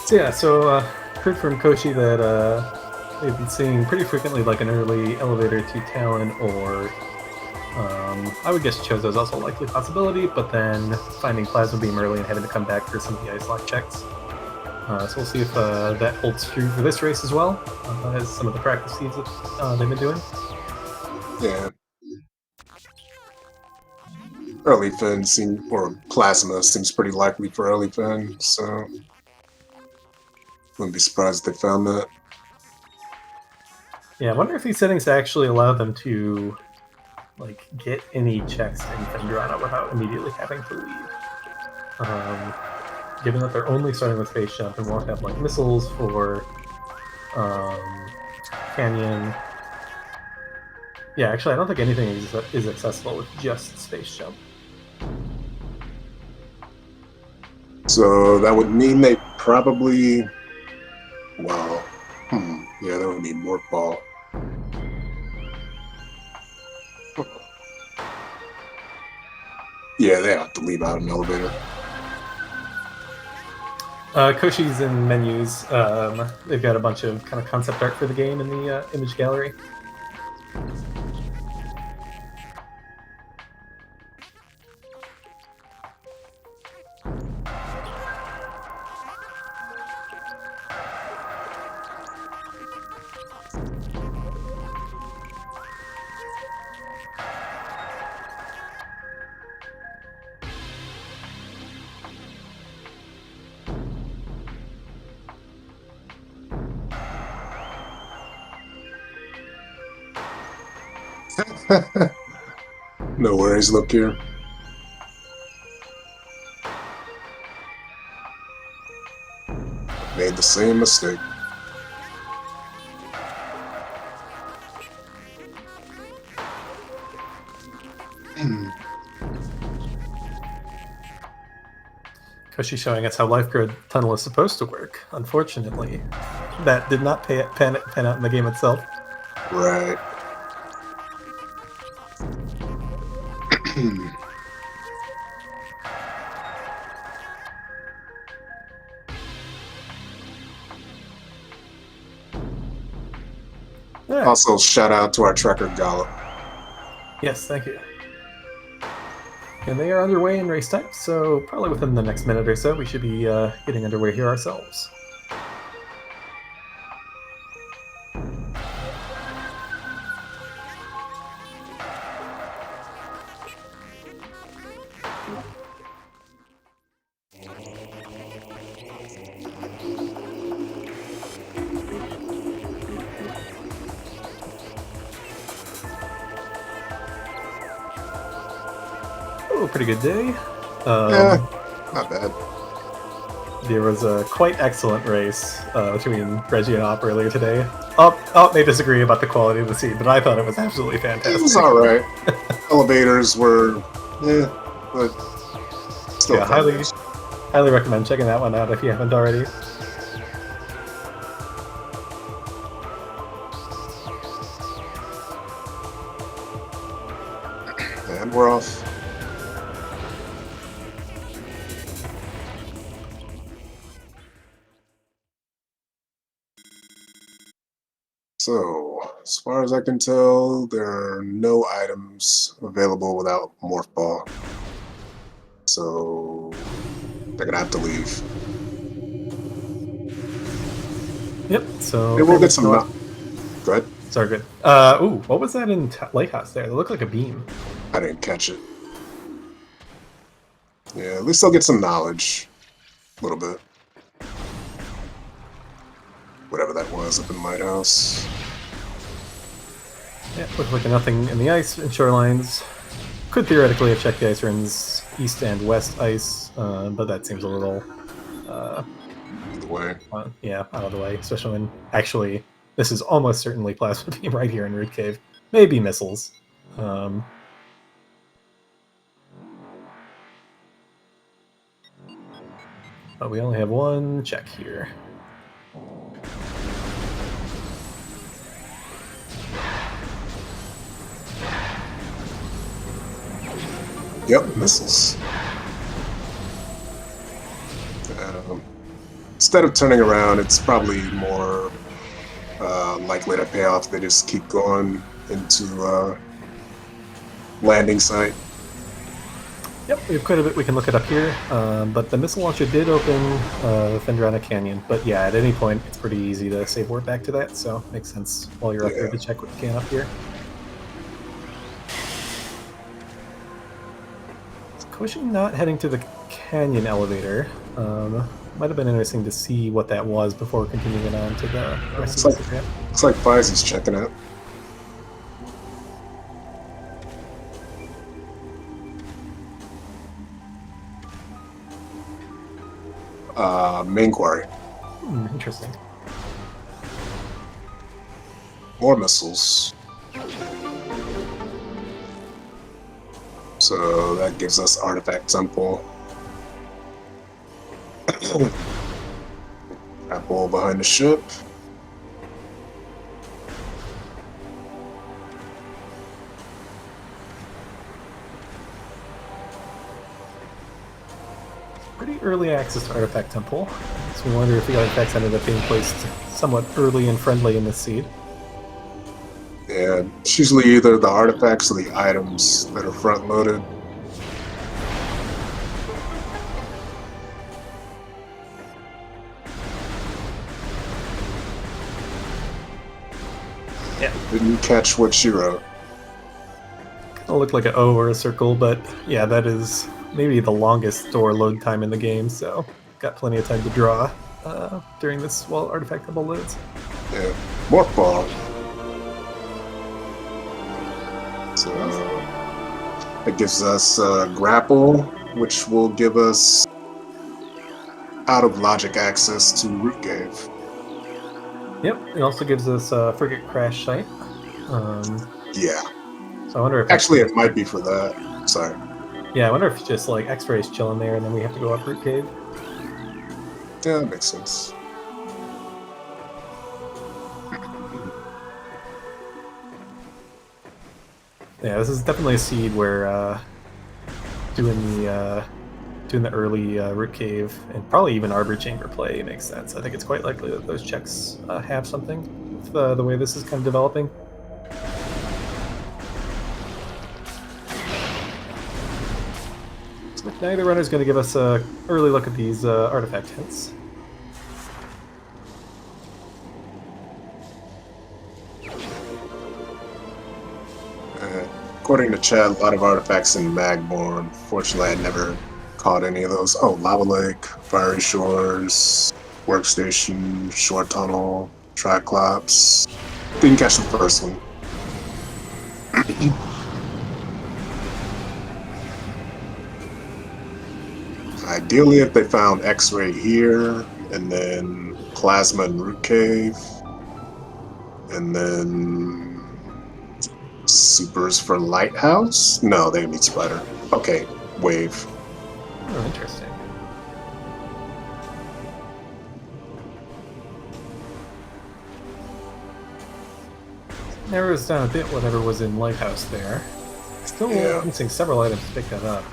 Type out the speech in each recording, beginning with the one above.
So heard from Koushi that they've been seeing pretty frequently like an early elevator to Talon, or I would guess Chozo is also a likely possibility, but then finding Plasma Beam early and having to come back for some of the ice lock checks. So we'll see if that holds true for this race as well, as some of the practice feeds that they've been doing. Yeah. Early Fin or Plasma seems pretty likely for early Fin, so wouldn't be surprised if they found that. Yeah, I wonder if these settings actually allow them to like get any checks in Fendrana without immediately having to leave. Given that they're only starting with Space Jump and won't have like missiles for Canyon. Yeah, actually, I don't think anything is accessible with just Space Jump. So that would mean they probably, well, yeah, that would mean Morph Ball. Yeah, they have to leave out an elevator. Koushi's in menus. They've got a bunch of kind of concept art for the game in the image gallery. No worries, look here. Made the same mistake. Koushi showing us how Life Grid Tunnel is supposed to work. Unfortunately, that did not pan out in the game itself. Right. Right. Also, shout out to our tracker Gala. Yes, thank you. And they are underway in race time, so probably within the next minute or so, we should be getting underway here ourselves. Oh, pretty good day. Yeah, not bad. There was a quite excellent race between Reggie and Op earlier today. Op may disagree about the quality of the seed, but I thought it was absolutely fantastic. It was alright. Elevators were, but still yeah, highly recommend checking that one out if you haven't already. And we're off. So, as far as I can tell, there are no items available without Morph Ball. So, they're gonna have to leave. Yep, so... Maybe we'll get some... Go ahead. Sorry, good. Ooh, what was that in Lighthouse there? It looked like a beam. I didn't catch it. Yeah, at least I'll get some knowledge. A little bit. Whatever that was up in my house. Yeah, looks like nothing in the ice and shorelines. Could theoretically have checked the ice runs east and west ice, but that seems a little... Either way. Yeah, out of the way, especially when actually this is almost certainly Plasma Beam right here in Root Cave. Maybe missiles. But we only have one check here. Yep, missiles. instead of turning around, it's probably more likely to pay off. They just keep going into landing site. Yep, we have quite a bit we can look it up here, but the missile launcher did open the fender on a canyon. But yeah, at any point, it's pretty easy to save warp back to that, so it makes sense while you're up there to check what you can up here. Koushi not heading to the canyon elevator. Might have been interesting to see what that was before continuing on to the rest of the ramp. Looks like Fysi's checking out. Main quarry. Interesting. More missiles. So that gives us artifact temple. Apple behind the ship. Pretty early access to Artifact Temple, so we wonder if the artifacts ended up being placed somewhat early and friendly in this seed. Yeah, it's usually either the artifacts or the items that are front-loaded. Yeah. Didn't catch what she wrote. It'll look like an O or a circle, but yeah, that is maybe the longest store load time in the game, so got plenty of time to draw during this while Artifact Temple loads. Yeah, more ball. So it gives us grapple, which will give us out of logic access to Root Cave. Yep, it also gives us Frigate Crash Site. Yeah. So I wonder if actually it might be for that. Sorry. Yeah, I wonder if just like X-Ray's chilling there and then we have to go up Root Cave. Yeah, that makes sense. Yeah, this is definitely a seed where doing the early Root Cave and probably even Arbor Chamber play makes sense. I think it's quite likely that those checks have something with the way this is kind of developing. So neither runner is going to give us an early look at these artifact hints. According to Chad, a lot of artifacts in Magborn. Fortunately, I never caught any of those. Oh, Lava Lake, Fiery Shores, Workstation, Shore Tunnel, Triclops. Didn't catch the first one. Ideally, if they found X-Ray here, and then Plasma and Root Cave, and then Supers for Lighthouse? No, they need Spider. Okay, Wave. Oh, interesting. Narrows down a bit whatever was in Lighthouse there. Still missing several items to pick that up.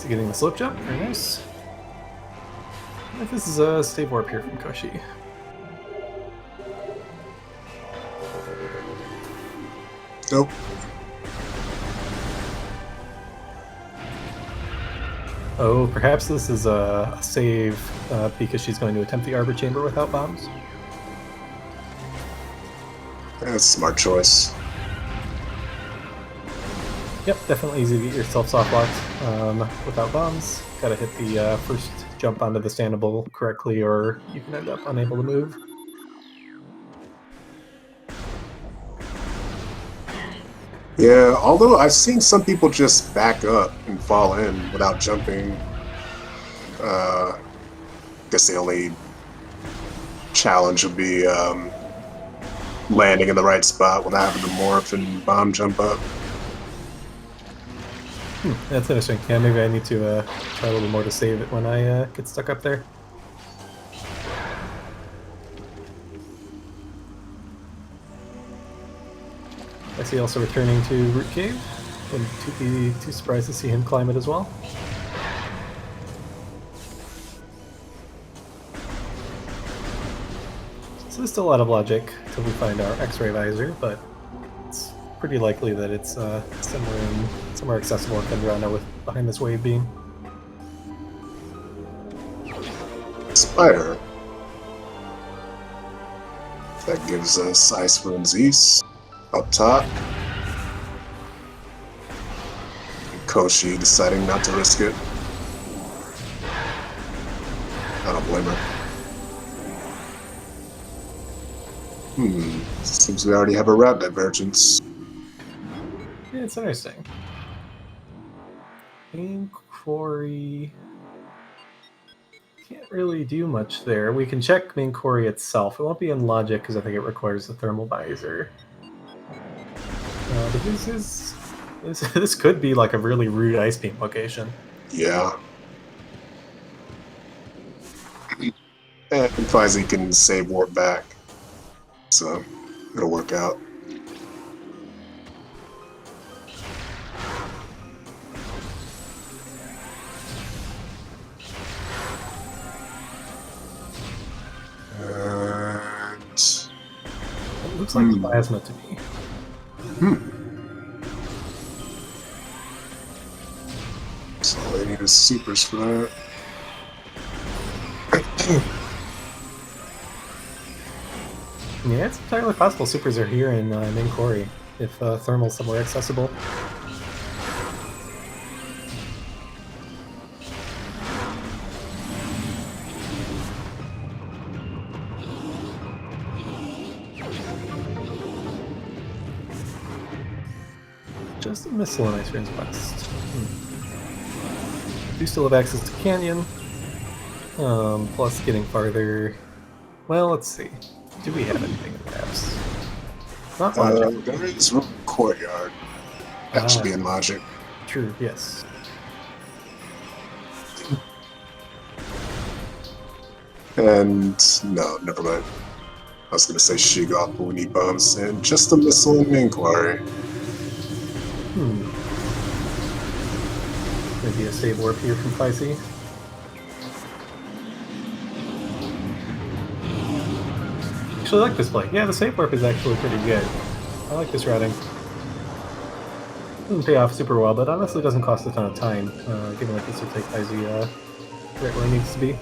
Getting the slope jump, very nice. I think this is a save warp here from Koushi. Nope. Oh, perhaps this is a save because she's going to attempt the Arbor Chamber without bombs? That's a smart choice. Yep, definitely easy to get yourself soft locked without bombs. Gotta hit the first jump onto the standable correctly or you can end up unable to move. Yeah, although I've seen some people just back up and fall in without jumping. Guess the only challenge would be landing in the right spot without having to morph and bomb jump up. That's interesting. Yeah, maybe I need to try a little more to save it when I get stuck up there. Fysi also returning to Root Cave. Wouldn't be too surprised to see him climb it as well. So there's still a lot of logic till we find our X-ray visor, but it's pretty likely that it's somewhere accessible within Rando with behind this wave beam. Spider. That gives us Ice Runes East up top. And Koushi deciding not to risk it. I don't blame her. Seems we already have a route divergence. Yeah, it's interesting. Main quarry. Can't really do much there. We can check main quarry itself. It won't be in logic because I think it requires the thermal visor. But this could be like a really rude ice beam location. Yeah. And Fysi can save warp back. So it'll work out. And It looks like plasma to me. So all they need is supers for that. Yeah, it's entirely possible supers are here in main quarry if thermal's somewhere accessible. Just a missile in Ice Ruins West. Do still have access to Canyon. Plus getting farther. Well, let's see. Do we have anything in Labs? Not logic. There is room courtyard. That should be in logic. True, yes. And no, never mind. I was gonna say Shiga, but we need bombs and just a missile in inquiry. Maybe a save warp here from Fysi. Actually, I like this play. Yeah, the save warp is actually pretty good. I like this routing. Doesn't pay off super well, but honestly doesn't cost a ton of time, given that this will take Fysi right where he needs to be.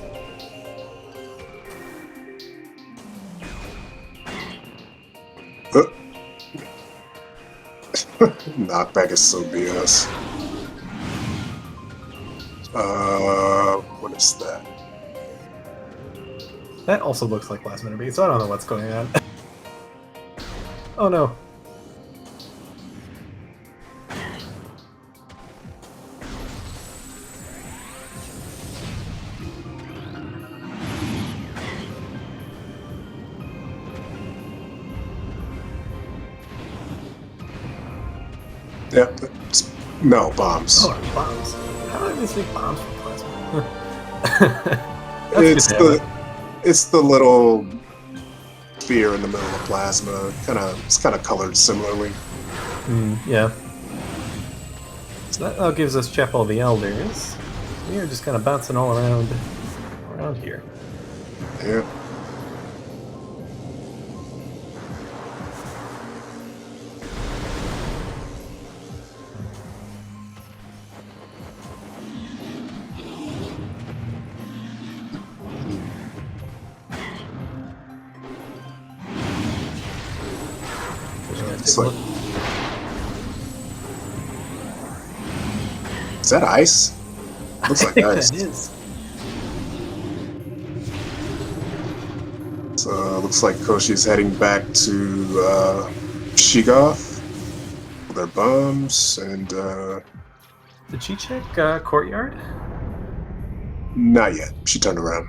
Knockback is so BS. What is that? That also looks like last minute beat, so I don't know what's going on. Oh no. Yep. No, bombs. Oh, bombs. How did I mistake bombs for plasma? It's the little sphere in the middle of plasma. It's kind of colored similarly. Yeah. So that gives us Chapel of the Elders. We are just kind of bouncing all around here. Yeah. Is that ice? Looks like ice. It is. So looks like Koushi's heading back to Shigoth for their bombs and Did she check Courtyard? not yet. She turned around.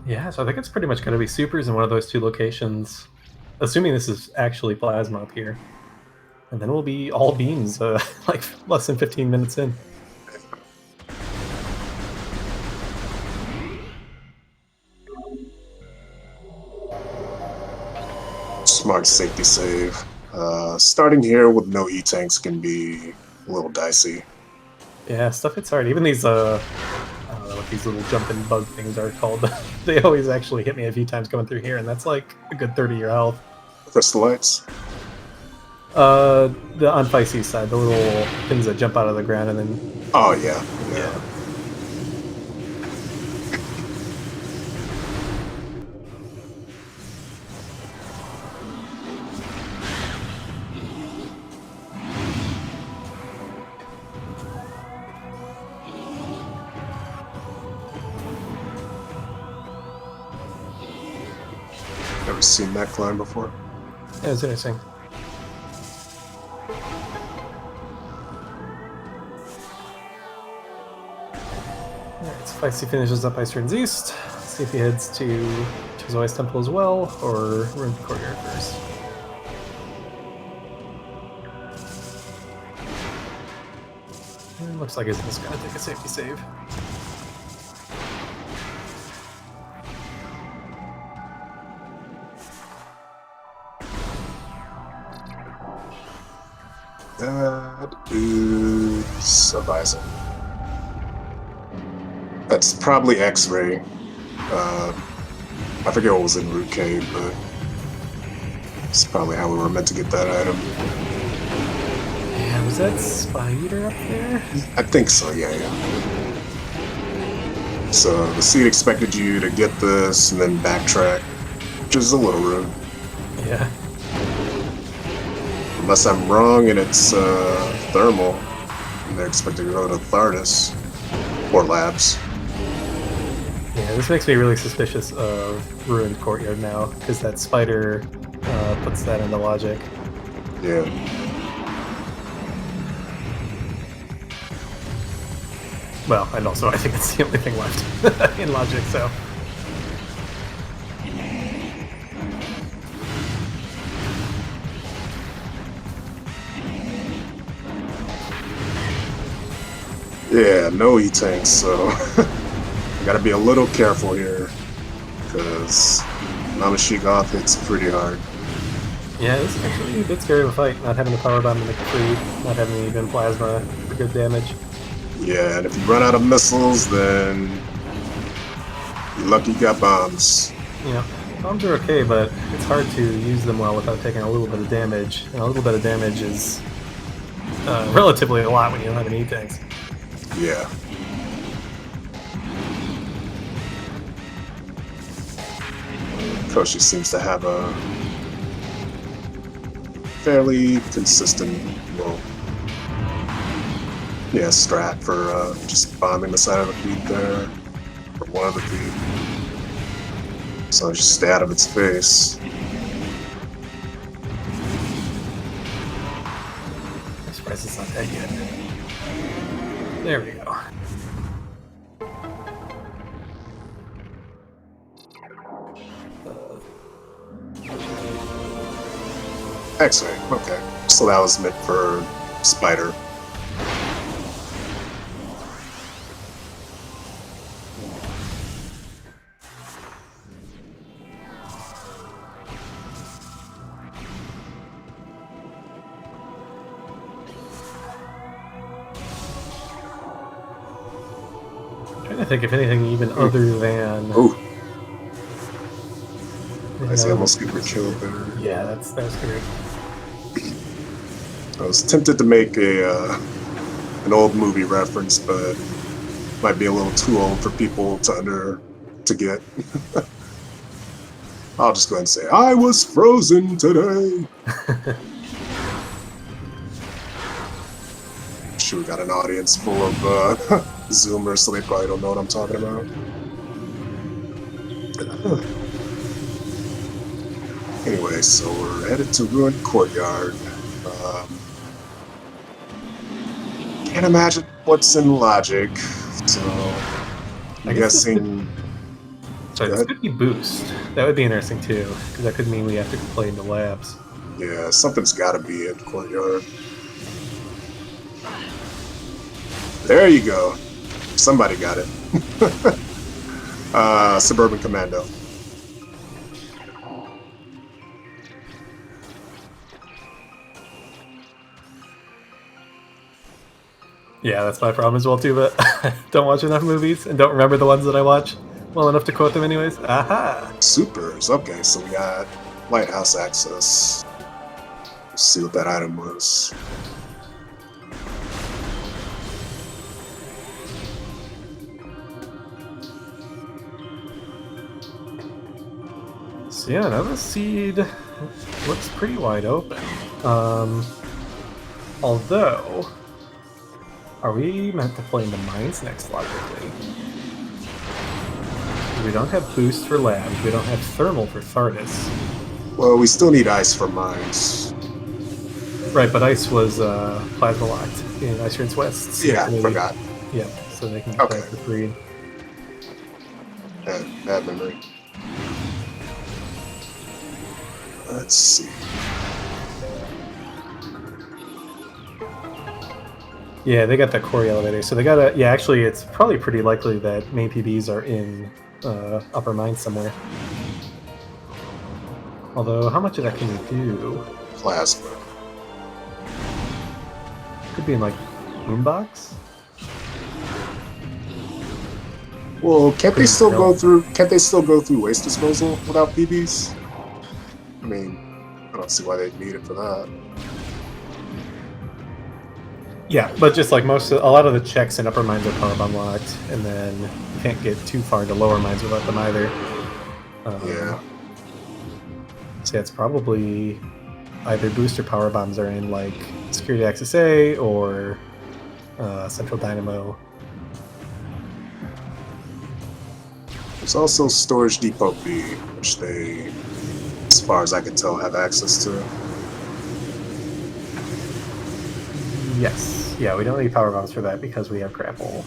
Yeah, so I think it's pretty much going to be supers in one of those two locations. Assuming this is actually plasma up here. And then we'll be all beams, like less than 15 minutes in. Smart safety save. Starting here with no E-tanks can be a little dicey. Yeah, stuff hits hard. Even these, I don't know what these little jumping bug things are called. They always actually hit me a few times coming through here, and that's like a good 30 your health. Crystallites? The on Fysi side, the little things that jump out of the ground and then... Oh, yeah. Yeah. Never seen that climb before. Yeah, it's interesting. Alright, so Fysi finishes up Ice Turns East. See if he heads to Chizoi's Temple as well, or Ruined Courtyard first. And looks like he's just gonna take a safety save. That is a Bison. That's probably X-ray. I forget what was in Route K, but it's probably how we were meant to get that item. Yeah, was that Spider up there? I think so, yeah. So the seed expected you to get this and then backtrack, which is a little rude. Yeah. Unless I'm wrong and it's thermal, and they're expected to go to Thardis or Labs. Yeah, this makes me really suspicious of Ruined Courtyard now, because that spider puts that into logic. Yeah. Well, and also I think it's the only thing left in logic, so... Yeah, no E-tanks, so I gotta be a little careful here, because Namashikoth hits pretty hard. Yeah, this is actually a bit scary of a fight, not having the power bomb to make it free, not having even plasma for good damage. Yeah, and if you run out of missiles, then you're lucky you got bombs. Yeah, bombs are okay, but it's hard to use them well without taking a little bit of damage, and a little bit of damage is relatively a lot when you don't have any E-tanks. Yeah. Koushi seems to have a fairly consistent, well, yeah, strat for just bombing the side of the feet there, or one of the feet. So just stay out of its face. I'm surprised it's not dead yet. There we go. X-ray, okay. So that was meant for Spider. I think if anything even other than... Ooh. I see almost get killed there. Yeah, that was great. I was tempted to make an old movie reference, but might be a little too old for people to get. I'll just go ahead and say, I was frozen today. Sure, we got an audience full of Zoomers, so they probably don't know what I'm talking about. Anyway, so we're headed to Ruined Courtyard. Can't imagine what's in logic, so I'm guessing... Sorry, this could be boost. That would be interesting too, because that could mean we have to play into labs. Yeah, something's gotta be in Courtyard. There you go. Somebody got it. Suburban Commando. Yeah, that's my problem as well too. But I don't watch enough movies and don't remember the ones that I watch well enough to quote them, anyways. Aha! Supers. Okay, so we got lighthouse access. Let's see what that item was. So yeah, now the seed looks pretty wide open. Although, are we meant to play in the mines next logically? We don't have boost for labs. We don't have thermal for Thardis. Well, we still need ice for mines. Right, but ice was plasma locked in Ice Prince West. So Yeah, maybe, forgot. yeah, so they can get Okay. that for free. Bad memory. Let's see. Yeah, they got that quarry elevator. So they got a. Yeah, actually, it's probably pretty likely that main PBs are in upper mines somewhere. Although, how much of that can we do? Plasma. Could be in like boombox. Well, can't they still go through? Can't they still go through waste disposal without PBs? I mean, I don't see why they'd need it for that. Yeah, but just like a lot of the checks in upper mines are power bomb locked, and then you can't get too far into lower mines without them either. Yeah. So yeah, it's probably either booster power bombs are in like Security Access A or Central Dynamo. There's also Storage Depot B, which they, as far as I can tell, have access to. Yes. Yeah, we don't need power bombs for that because we have grapple.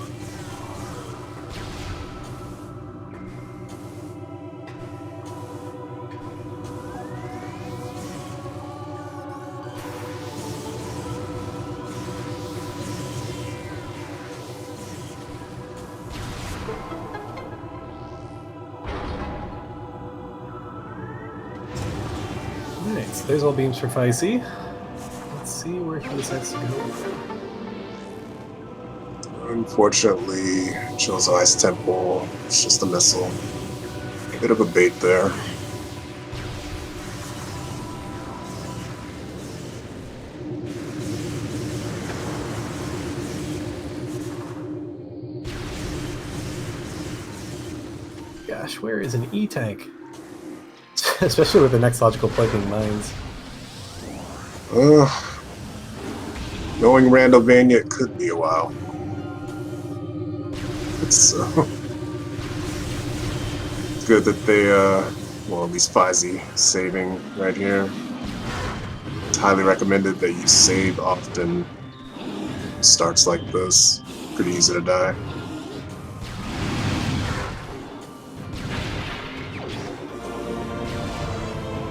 Alright, so there's all beams for Fysi. Let's see where he decides to go. Unfortunately, Chozo Ice Temple, it's just a missile. Bit of a bait there. Gosh, where is an E-tank? Especially with the next logical play being mines. Knowing Randomania, it could be a while. So it's good that they, well, at least Fysi saving right here. It's highly recommended that you save often. Starts like this, pretty easy to die.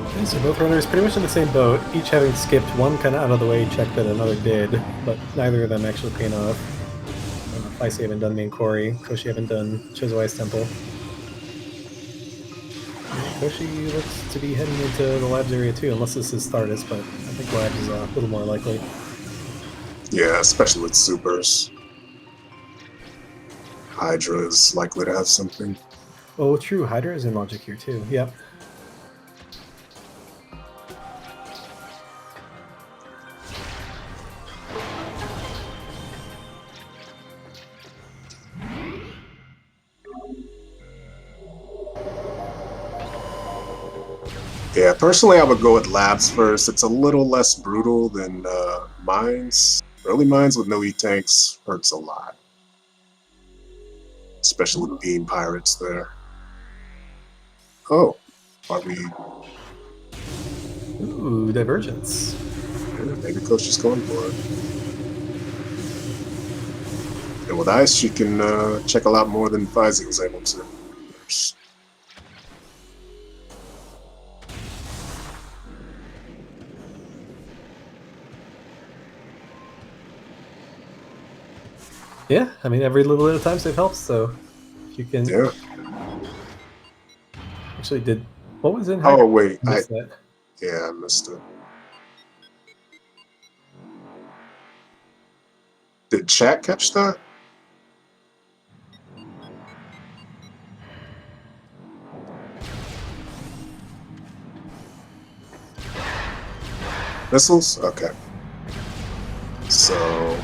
Okay, so both runners pretty much in the same boat, each having skipped one kind of out of the way check that another did, but neither of them actually paying off. Fysi haven't done main quarry, Koushi haven't done Chozo Ice Temple. Koushi looks to be heading into the labs area too, unless this is Thardis, but I think labs is a little more likely. Yeah, especially with supers. Hydra is likely to have something. Oh, true, Hydra is in logic here too, yep. Yeah, personally, I would go with labs first. It's a little less brutal than mines. Early mines with no E-tanks hurts a lot. Especially with beam pirates there. Oh, are we... Ooh, Divergence. Yeah, maybe Coach is going for it. And with ice, you can check a lot more than Fysi was able to. Yeah, I mean, every little bit of time save helps, so if you can... Yeah. Actually, what was in Hydra? Oh, wait. I missed that. Yeah, I missed it. Did chat catch that? Missiles? Okay. So,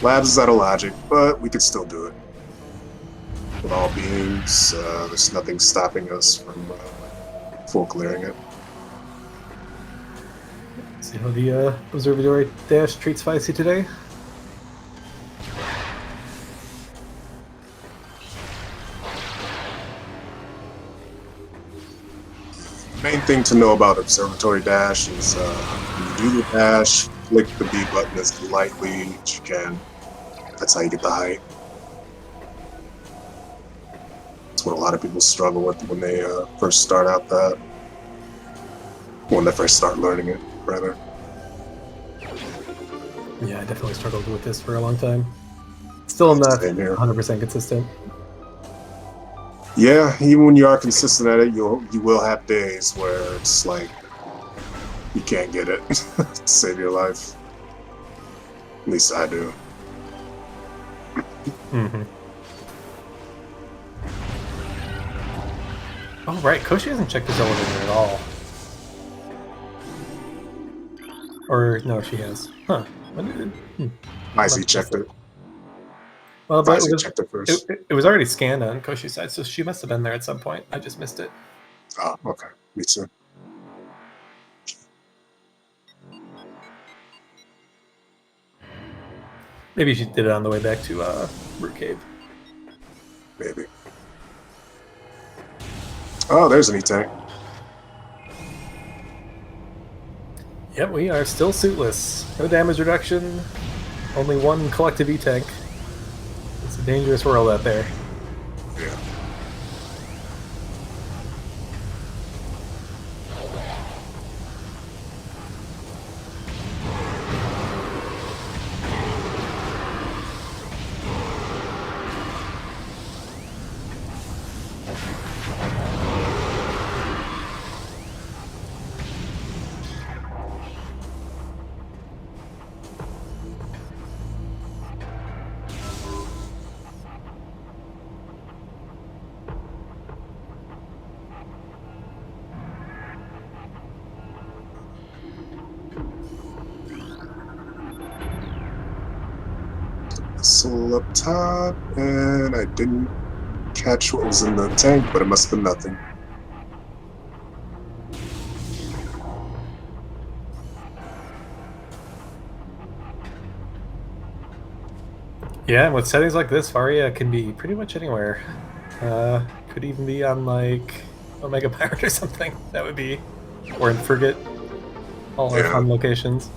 labs is out of logic, but we could still do it. With all beams, there's nothing stopping us from full clearing it. See how the observatory dash treats Fysi today. Main thing to know about observatory dash is when you do the dash, flick the B button as lightly as you can. That's how you get the height. That's what a lot of people struggle with when they first start out that. When they first start learning it, rather. Yeah, I definitely struggled with this for a long time. Still not 100% consistent. Yeah, even when you are consistent at it, you will have days where it's like you can't get it to save your life. At least I do. Mm-hmm. Oh right, Koushi hasn't checked his elevator at all. Or no, she has. Huh? Fysi checked it. Well, but Fysi checked it first. It was already scanned on Koushi's side, so she must have been there at some point. I just missed it. Oh, okay. Me too. Maybe she did it on the way back to Root Cave. Maybe. Oh, there's an E-Tank. Yep, we are still suitless. No damage reduction. Only one collective E-Tank. It's a dangerous world out there. Yeah. Missile up top, and I didn't catch what was in the tank, but it must have been nothing. Yeah, with settings like this, Varia can be pretty much anywhere. Could even be on like Omega Pirate or something. That would be, or in Frigate. All our fun locations.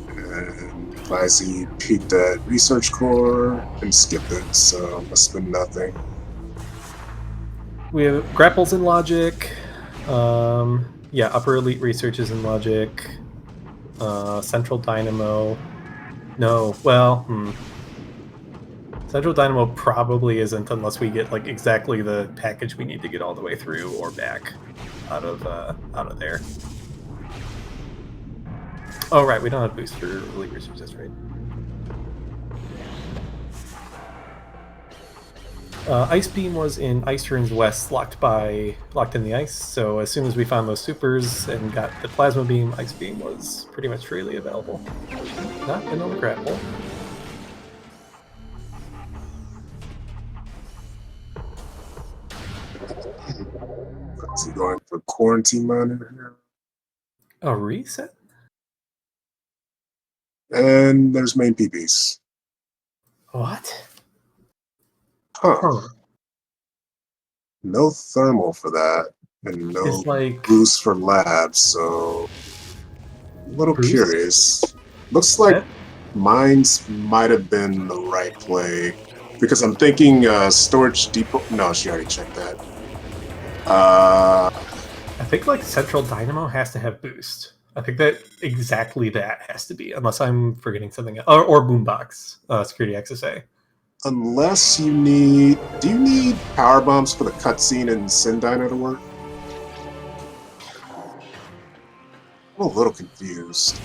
And Fysi peeked at research core and skipped it, so must have been nothing. We have grapples in logic. Yeah, upper elite research is in logic. Central dynamo. No, well, Central dynamo probably isn't unless we get like exactly the package we need to get all the way through or back out of there. Oh right, we don't have boost for elite research. That's right. Ice Beam was in Ice Ruins West, locked in the ice. So as soon as we found those supers and got the Plasma Beam, Ice Beam was pretty much freely available. Not been on the grapple. Is he going for quarantine monitor here? A reset? And there's main PBs. What? Huh. No thermal for that, and no like boost for labs, so a little curious. Looks like mines might have been the right play, because I'm thinking storage depot. No, she already checked that. I think like Central Dynamo has to have boost. I think that exactly that has to be, unless I'm forgetting something else. Or Boombox, Security XSA. Unless you need... Do you need power bombs for the cutscene in Sin Dino to work? I'm a little confused.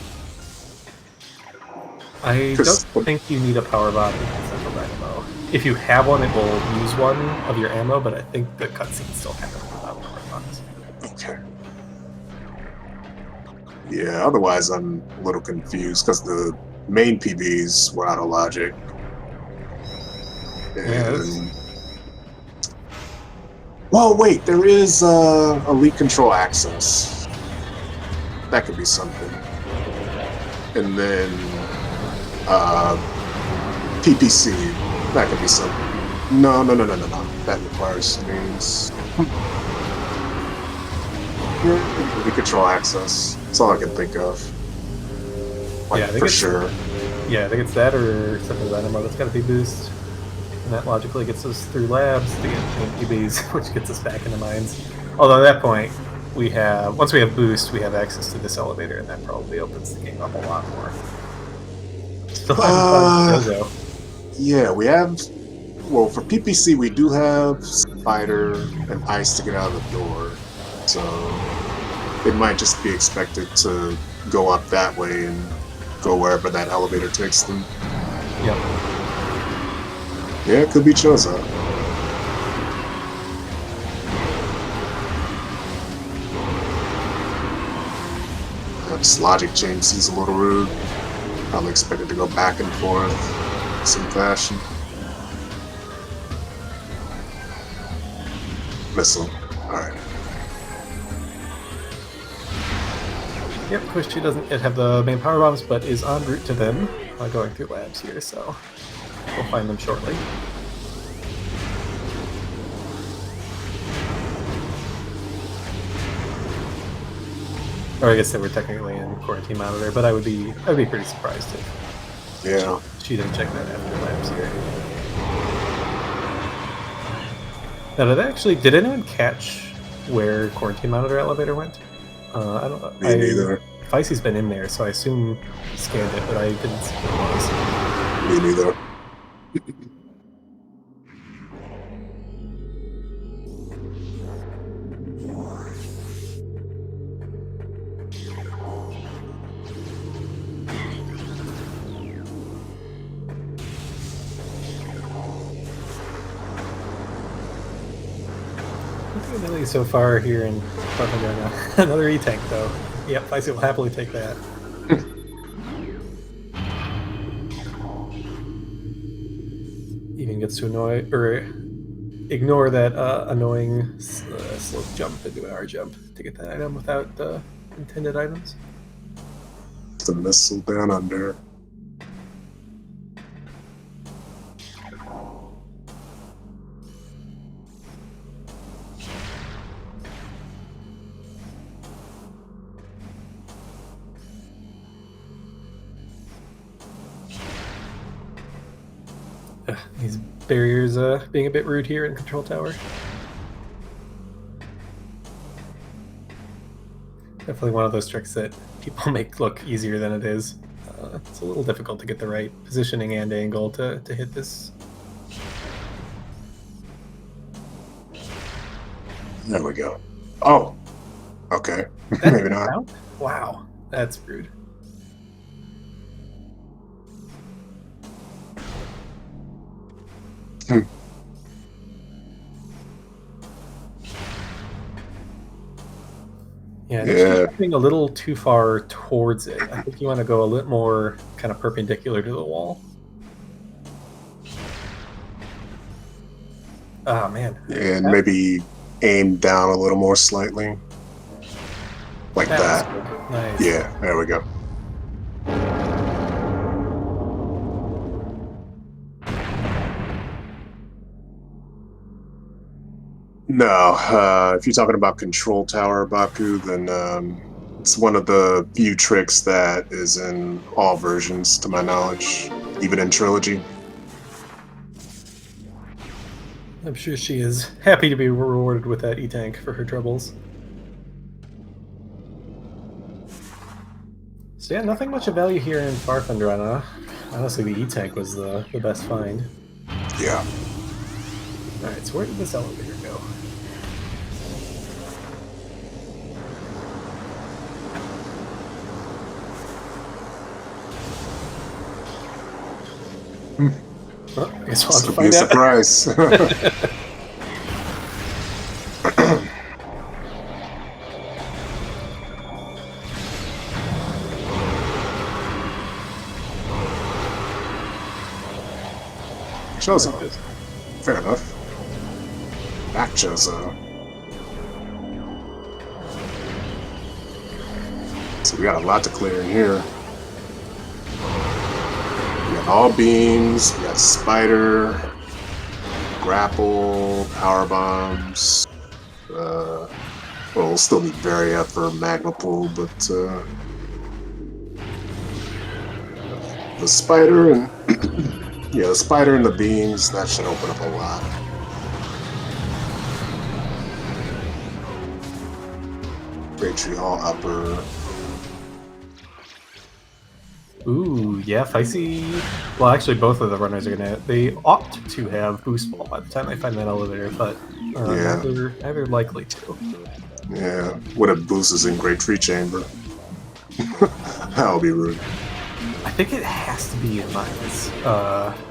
I don't Because think you need a power bomb in Central Dynamo. If you have one, it will use one of your ammo, but I think the cutscene still happens without power bombs. okay, yeah. Otherwise, I'm a little confused because the main PBs were out of logic, Yeah, that's, and well, wait, there is elite control access. That could be something, and then PPC. That could be something. No, no, no, no, no, no. That requires names. We control access. That's all I can think of. Like, yeah, I think for it's sure. yeah, I think it's that or Central Dynamo that's got to be boost, and that logically gets us through labs to get PBs, which gets us back into mines. Although at that point, once we have boost, we have access to this elevator, and that probably opens the game up a lot more. Still haven't found Jojo. Yeah, we have. Well, for PPC, we do have Spider and Ice to get out of the door. So it might just be expected to go up that way and go wherever that elevator takes them. Yep. Yeah, it could be Choza. This logic change seems a little rude. Probably expected to go back and forth in some fashion. Missile. Alright. Yep, Koushi doesn't yet have the main power bombs, but is en route to them going through labs here, so we'll find them shortly. Or I guess they were technically in quarantine monitor, but I'd be pretty surprised if Yeah. she didn't check that after labs here. Now, did anyone catch where quarantine monitor elevator went? I don't know. Me neither. Fysi's been in there, so I assume he scanned it, but I didn't see what it was. Me neither. Really so far here in another E-tank though. Yep, Fysi will happily take that. Even gets to ignore that annoying slope jump and do an R jump to get that item without the intended items. The missile down under. These barriers being a bit rude here in Control Tower. Definitely one of those tricks that people make look easier than it is. It's a little difficult to get the right positioning and angle to hit this. There we go. Oh, okay. Maybe not. Count? Wow, that's rude. Yeah, Yeah. going a little too far towards it. I think you want to go a little more kind of perpendicular to the wall. Oh man. And maybe aim down a little more slightly. Like that. Nice. Yeah, there we go. No, if you're talking about Control Tower, Baku, then it's one of the few tricks that is in all versions, to my knowledge, even in Trilogy. I'm sure she is happy to be rewarded with that E-tank for her troubles. So yeah, nothing much of value here in Far Thunderana. Honestly, the E-tank was the best find. Yeah. Alright, so where did this elevator go? Well, I guess we'll This have to could be a find out. surprise. Chozo. Fair enough. Back Chozo. So we got a lot to clear in here. We got all beams, we got spider, grapple, power bombs. Well, we'll still need Varia for magma pool, but the spider and yeah, the spider and the beams, that should open up a lot. Great Tree Hall upper. Ooh, yeah, Fysi. Well, actually, both of the runners are gonna. They ought to have boost ball by the time they find that elevator, but Yeah. neither likely to. Yeah. What if Boost is in Great Tree Chamber? That'll be rude. I think it has to be in mines,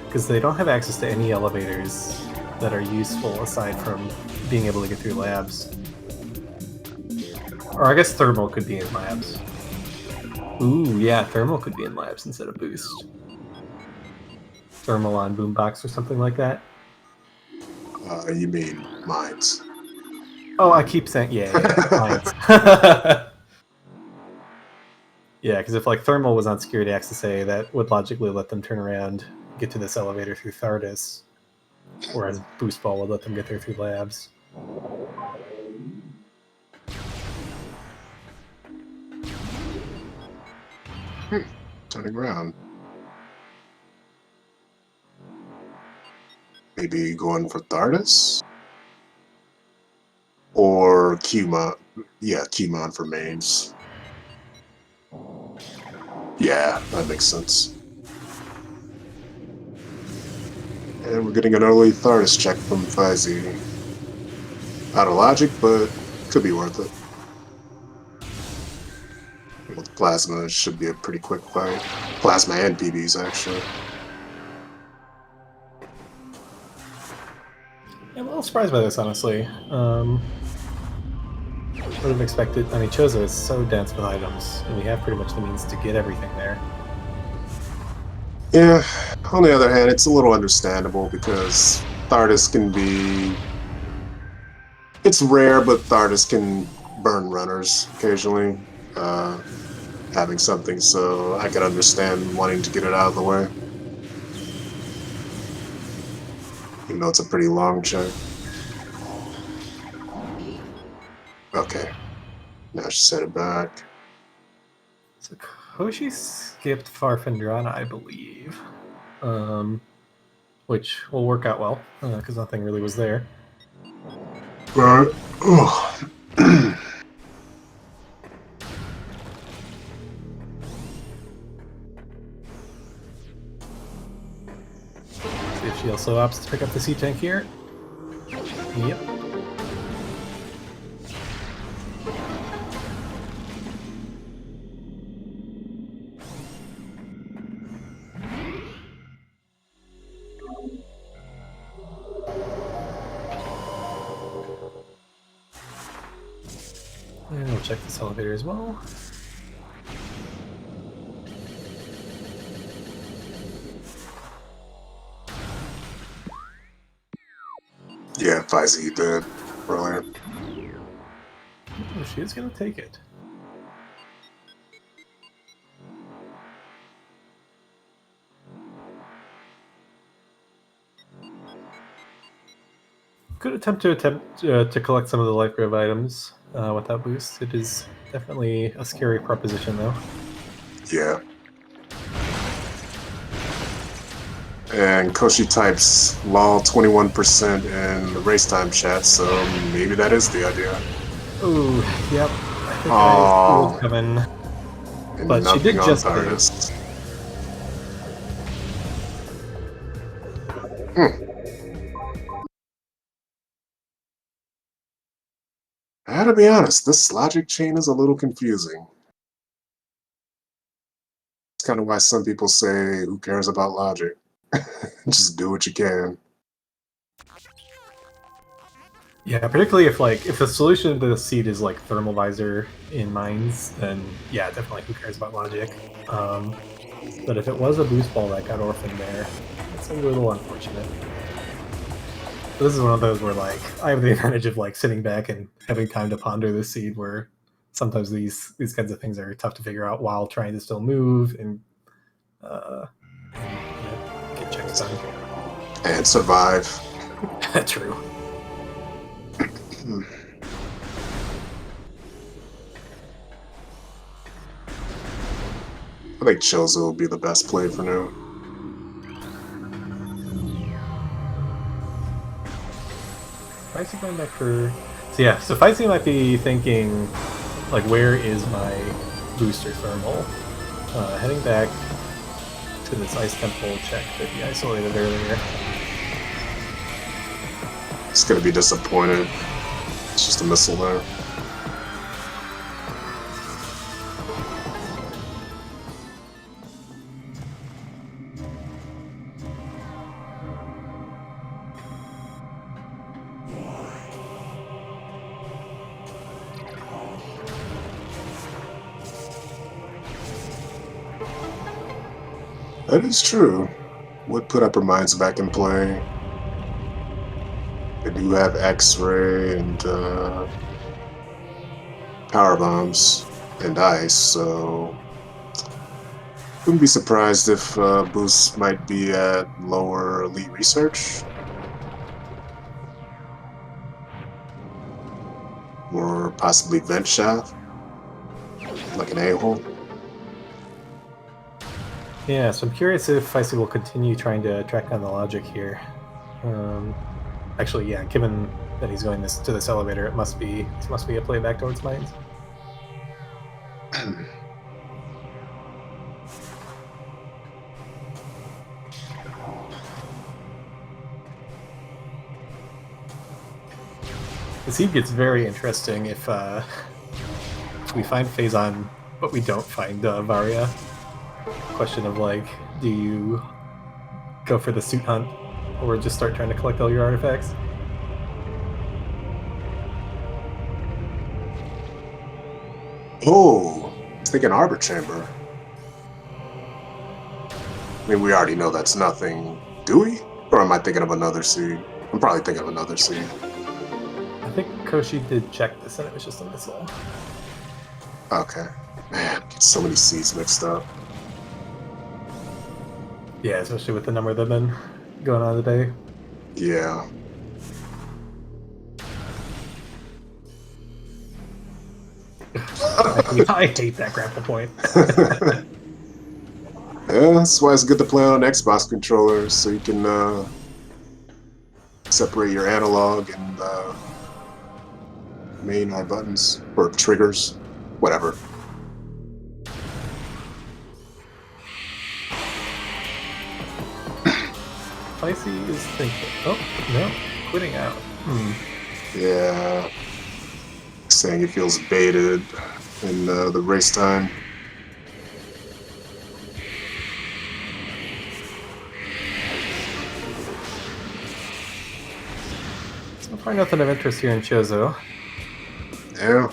because they don't have access to any elevators that are useful aside from being able to get through labs. Or I guess thermal could be in labs. Ooh, yeah, thermal could be in labs instead of boost. Thermal on boombox or something like that. You mean mines? Oh, I keep saying mines. Yeah, because if like thermal was on security access A, that would logically let them turn around, get to this elevator through Thardis, whereas boost ball would let them get there through labs. Turning around. Maybe going for Thardis? Or Qmon. Yeah, Qmon for mains. Yeah, that makes sense. And we're getting an early Thardis check from Fysi. Out of logic, but could be worth it. With Plasma, it should be a pretty quick fight. Plasma and PBs, actually. I'm a little surprised by this, honestly. Would have expected. I mean, Chozo is so dense with items, and we have pretty much the means to get everything there. Yeah, on the other hand, it's a little understandable because Thardis can be... It's rare, but Thardis can burn runners occasionally, having something, so I can understand wanting to get it out of the way. Even though it's a pretty long check. Okay, now she set it back. So Koushi skipped Farfendrana, I believe, which will work out well because nothing really was there. But, See if she also opts to pick up the sea tank here. Yep. And we'll check this elevator as well. yeah, Fysi did earlier. Oh, she is going to take it. Good attempt to collect some of the life grave items with that boost. It is definitely a scary proposition, though. Yeah. And Koushi types lol 21% in the race time chat, so maybe that is the idea. Ooh, yep. I think I was coming. And But she did nothing on just Thardis. I gotta be honest, this logic chain is a little confusing. It's kind of why some people say, who cares about logic? Just do what you can. Yeah, particularly if the solution to the seed is like thermal visor in mines, then yeah, definitely who cares about logic. But if it was a boost ball that got orphaned there, it's a little unfortunate. But this is one of those where like I have the advantage of like sitting back and having time to ponder the seed, where sometimes these kinds of things are tough to figure out while trying to still move and get checks done. And survive. True. I think Chozo will be the best play for now. Fysi going back for... So yeah, so Fysi might be thinking, like, where is my booster thermal? Heading back to this ice temple check that he isolated earlier. It's gonna be disappointed. It's just a missile there. That is true. Would put upper mines back in play. They do have X-ray and power bombs and ice, so wouldn't be surprised if boosts might be at lower elite research. Or possibly vent shaft, like an a-hole. Yeah, so I'm curious if Fysi will continue trying to track down the logic here. Actually, yeah, given that he's going to this elevator, this must be a play back towards mines. The seed gets very interesting if we find Phazon, but we don't find Varia. Question of like, do you go for the suit hunt, or just start trying to collect all your artifacts? Oh, I was thinking Arbor Chamber. I mean, we already know that's nothing, do we? Or am I thinking of another seed? I'm probably thinking of another seed. I think Koushi did check this, and it was just a missile. Okay. Man, get so many seeds mixed up. Yeah, especially with the number that have been going on today. Yeah. I hate that grapple point. Yeah, that's why it's good to play on Xbox controllers, so you can separate your analog and main or buttons or triggers, whatever. Fysi is thinking. Oh no, quitting out. Yeah, saying he feels baited in the race time. So far, nothing of interest here in Chozo. Yeah.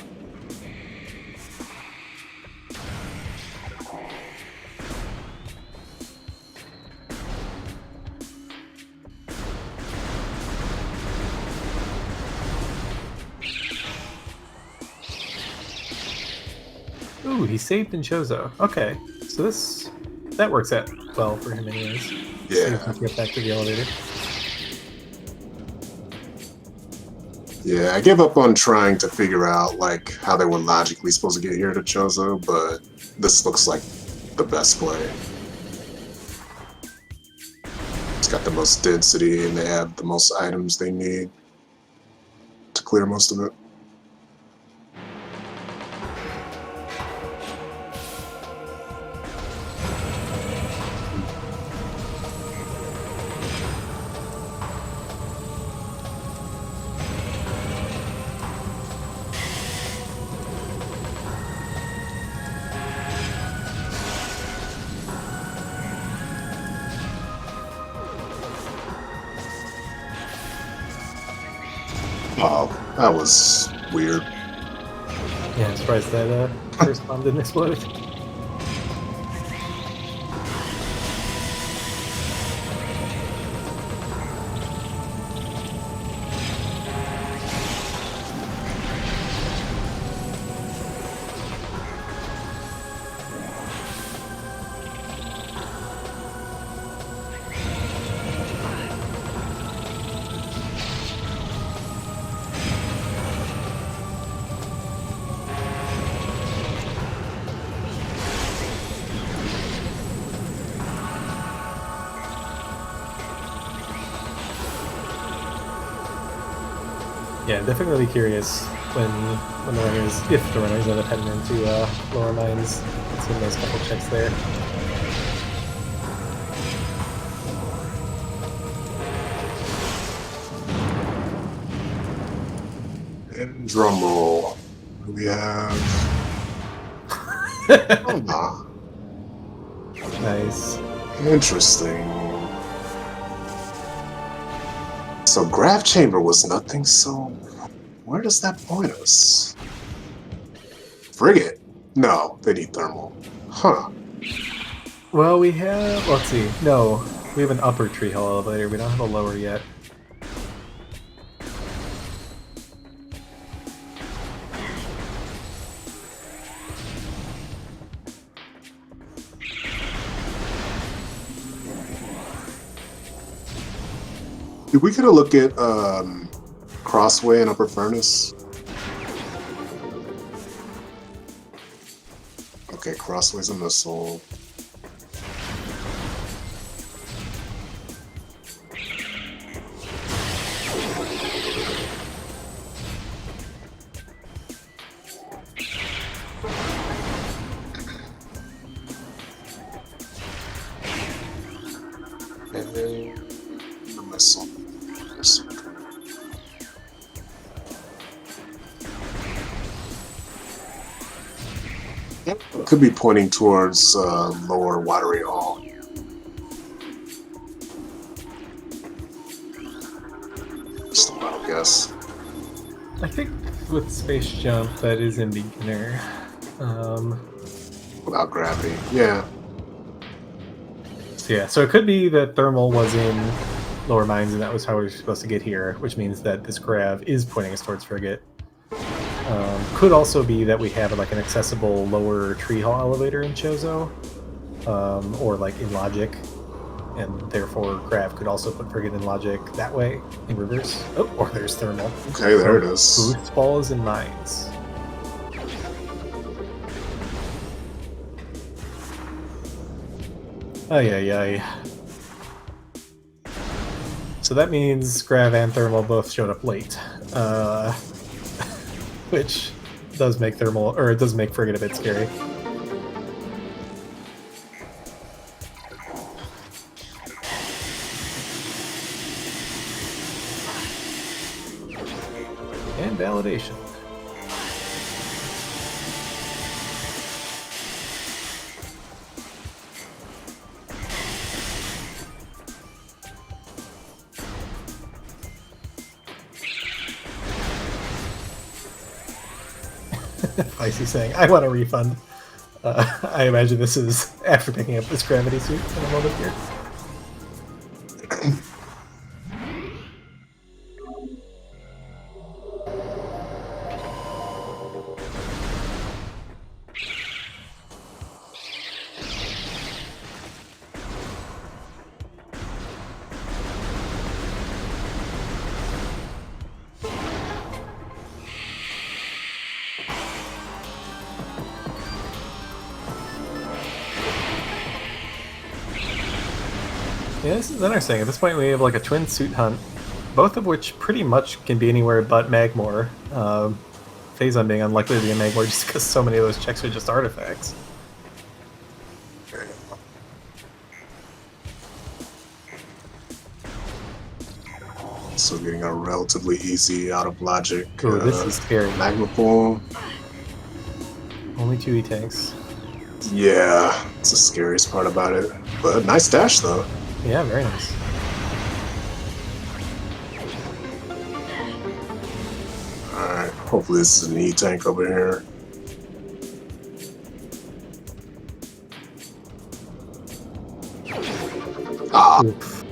Ooh, he saved in Chozo. Okay, so that works out well for him, anyways. Yeah. So he can get back to the elevator. Yeah, I gave up on trying to figure out like how they were logically supposed to get here to Chozo, but this looks like the best play. It's got the most density and they have the most items they need to clear most of it. Oh, that was weird. Yeah, I'm surprised that first bomb didn't explode. Yeah, I'm definitely curious when the runners, if the runners end up heading into lower mines, it's in those couple checks there. And drum roll. We have. Oh, nah. Nice. Interesting. So Grav Chamber was nothing, so where does that point us? Frigate? No, they need thermal. Huh. Well, we have, let's see, no, we have an upper tree hall elevator, we don't have a lower yet. Did we get a look at Crossway and Upper Furnace? Okay, Crossway's a missile. And then the missile. Could be pointing towards lower Watery Hall. Just a wild guess. I think with Space Jump, that is in beginner. Without gravity, yeah. So yeah, so it could be that thermal was in lower mines and that was how we were supposed to get here, which means that this grav is pointing us towards Frigate. Could also be that we have like an accessible lower tree hall elevator in Chozo, or like in Logic, and therefore Grav could also put Frigate in Logic that way, in reverse. Oh, or there's thermal. Okay, there it is. Boost balls and mines. Ay, ay, ay. So that means Grav and Thermal both showed up late. Which does make Thermal, or it does make Frigate a bit scary. And validation. Fysi saying, I want a refund. I imagine this is after picking up this gravity suit in a moment here. Yeah, this is interesting. At this point, we have like a twin suit hunt, both of which pretty much can be anywhere but Magmore. Phazon being unlikely to be in Magmore just because so many of those checks are just artifacts. So getting a relatively easy out of Logic. Ooh, this is scary. Magma Pool. Only 2 E-tanks. Yeah, it's the scariest part about it. But nice dash though. Yeah, very nice. Hopefully this is an E-tank over here. Ah, Oof.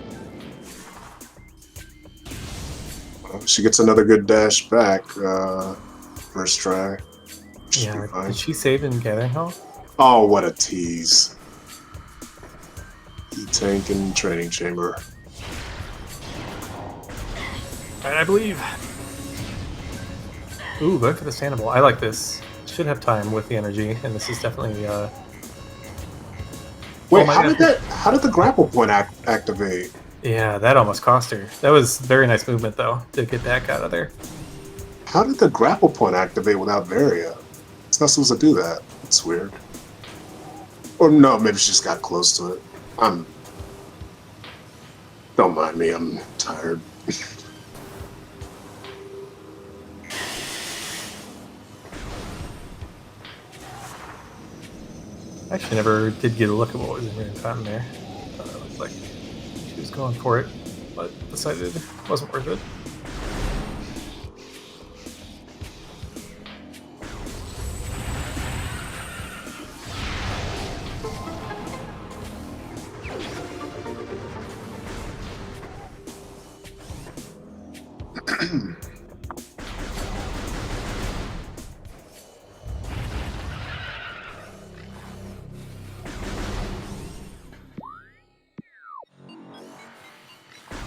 she gets another good dash back. First try. Should Yeah, be fine. did she save in Gathering Hall? Oh, what a tease. E-tank and training chamber. Alright, I believe. Ooh, going for the Sandoval. I like this. Should have time with the energy, and this is definitely Wait, oh my how God. did the grapple point activate? Yeah, that almost cost her. That was very nice movement though, to get back out of there. How did the grapple point activate without Varia? It's not supposed to do that. It's weird. Or no, maybe she just got close to it. Don't mind me, I'm tired. Actually, never did get a look at what was in her fountain there. It looked like she was going for it, but decided it wasn't worth it.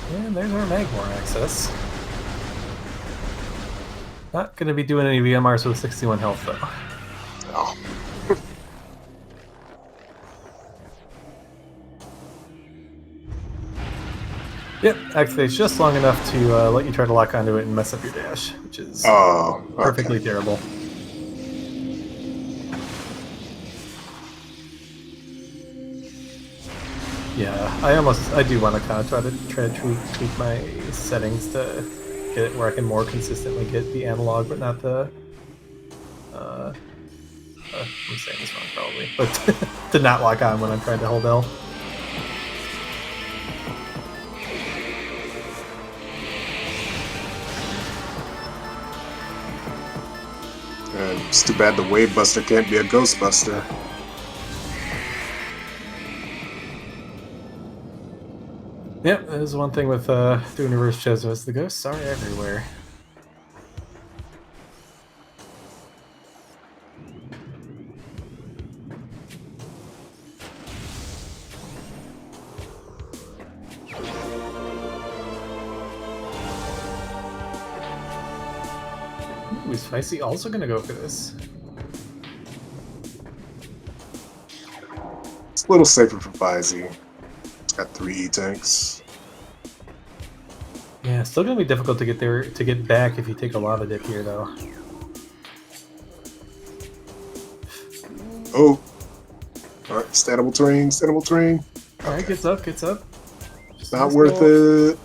And there's our Magmor access. Not going to be doing any VMRs with 61 health, though. Oh. Yep, activates just long enough to let you try to lock onto it and mess up your dash, which is Oh, okay. perfectly terrible. Yeah, I do want to kind of try to tweak my settings to get it where I can more consistently get the analog, but not the. I'm saying this wrong probably, but to not lock on when I'm trying to hold L. And it's too bad the Wave Buster can't be a Ghost Buster. Yep, that is one thing with doing reverse Chezo is the ghosts are everywhere. Ooh, is Fysi also gonna go for this? It's a little safer for Fysi. It's got 3 E-tanks. Yeah, still gonna be difficult to get back if you take a lava dip here though. Oh. Alright, standable terrain, standable terrain. Alright, gets up. Just Not nice worth little- it.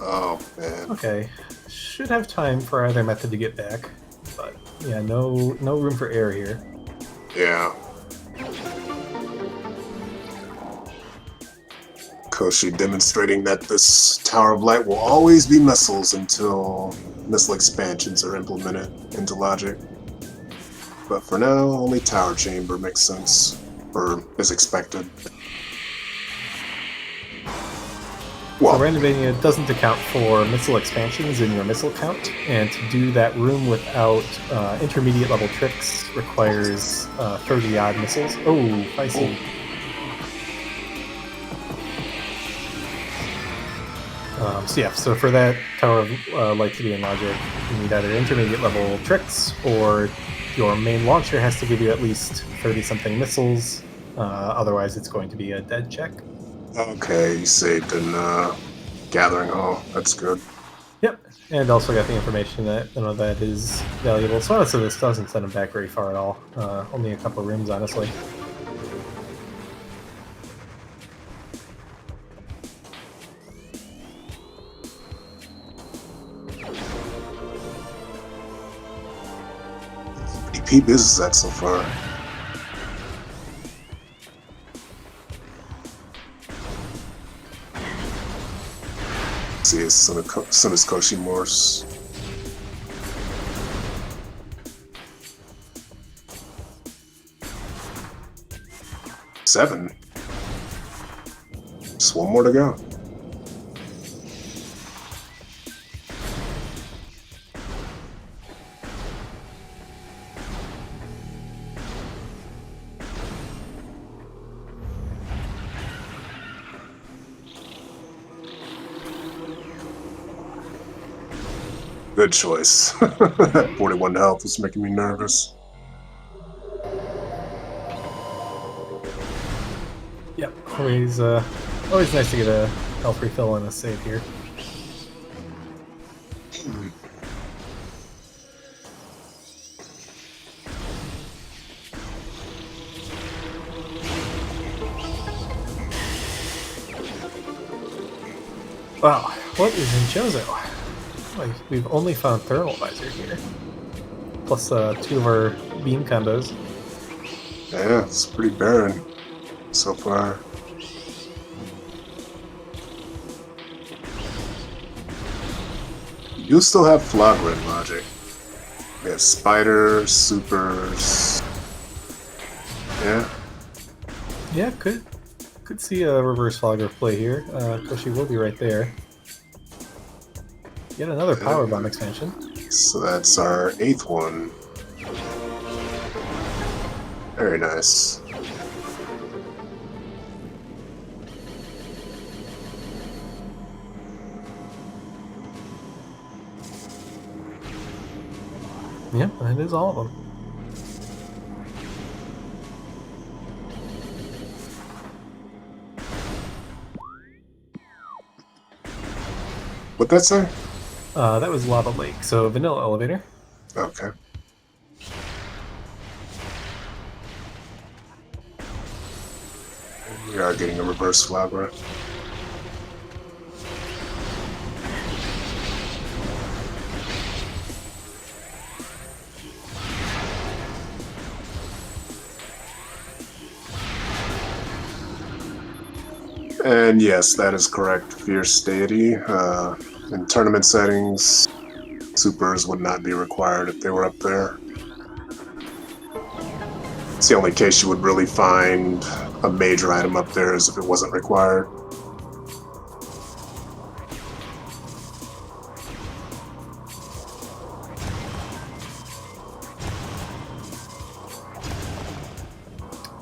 Oh, man. Okay. Should have time for either method to get back. But yeah, no room for error here. Yeah. Koushi demonstrating that this Tower of Light will always be missiles until missile expansions are implemented into logic. But for now, only Tower Chamber makes sense, or is expected. Well, So Randomizer doesn't account for missile expansions in your missile count, and to do that room without intermediate level tricks requires 30 odd missiles. Oh, I see. So for that Tower of Light to be in logic, you need either intermediate level tricks, or your main launcher has to give you at least 30-something missiles. Otherwise, it's going to be a dead check. okay, you saved in Gathering Hall. That's good. Yep, and also got the information that none of that is valuable. So honestly, this doesn't send him back very far at all. Only a couple rooms, honestly. EP business that so far. See, as soon as Koushi Morse. 7. Just one more to go. Good choice. 41 health was making me nervous. Yep, always nice to get a health refill and a save here. Wow, what is in Chozo? Like, we've only found Thermalizer here. Plus 2 of our beam combos. Yeah, it's pretty barren so far. You still have Flogger in Logic. We have Spiders, Supers. Yeah. Yeah, could see a reverse Flogger play here. Koushi will be right there. Yet another Power Bomb expansion. So that's our 8th one. Very nice. Yep, that is all of them. What'd that say? That was Lava Lake, so Vanilla Elevator. Okay. We are getting a reverse Flabra. And yes, that is correct. Fierce Deity. In tournament settings, supers would not be required if they were up there. It's the only case you would really find a major item up there is if it wasn't required.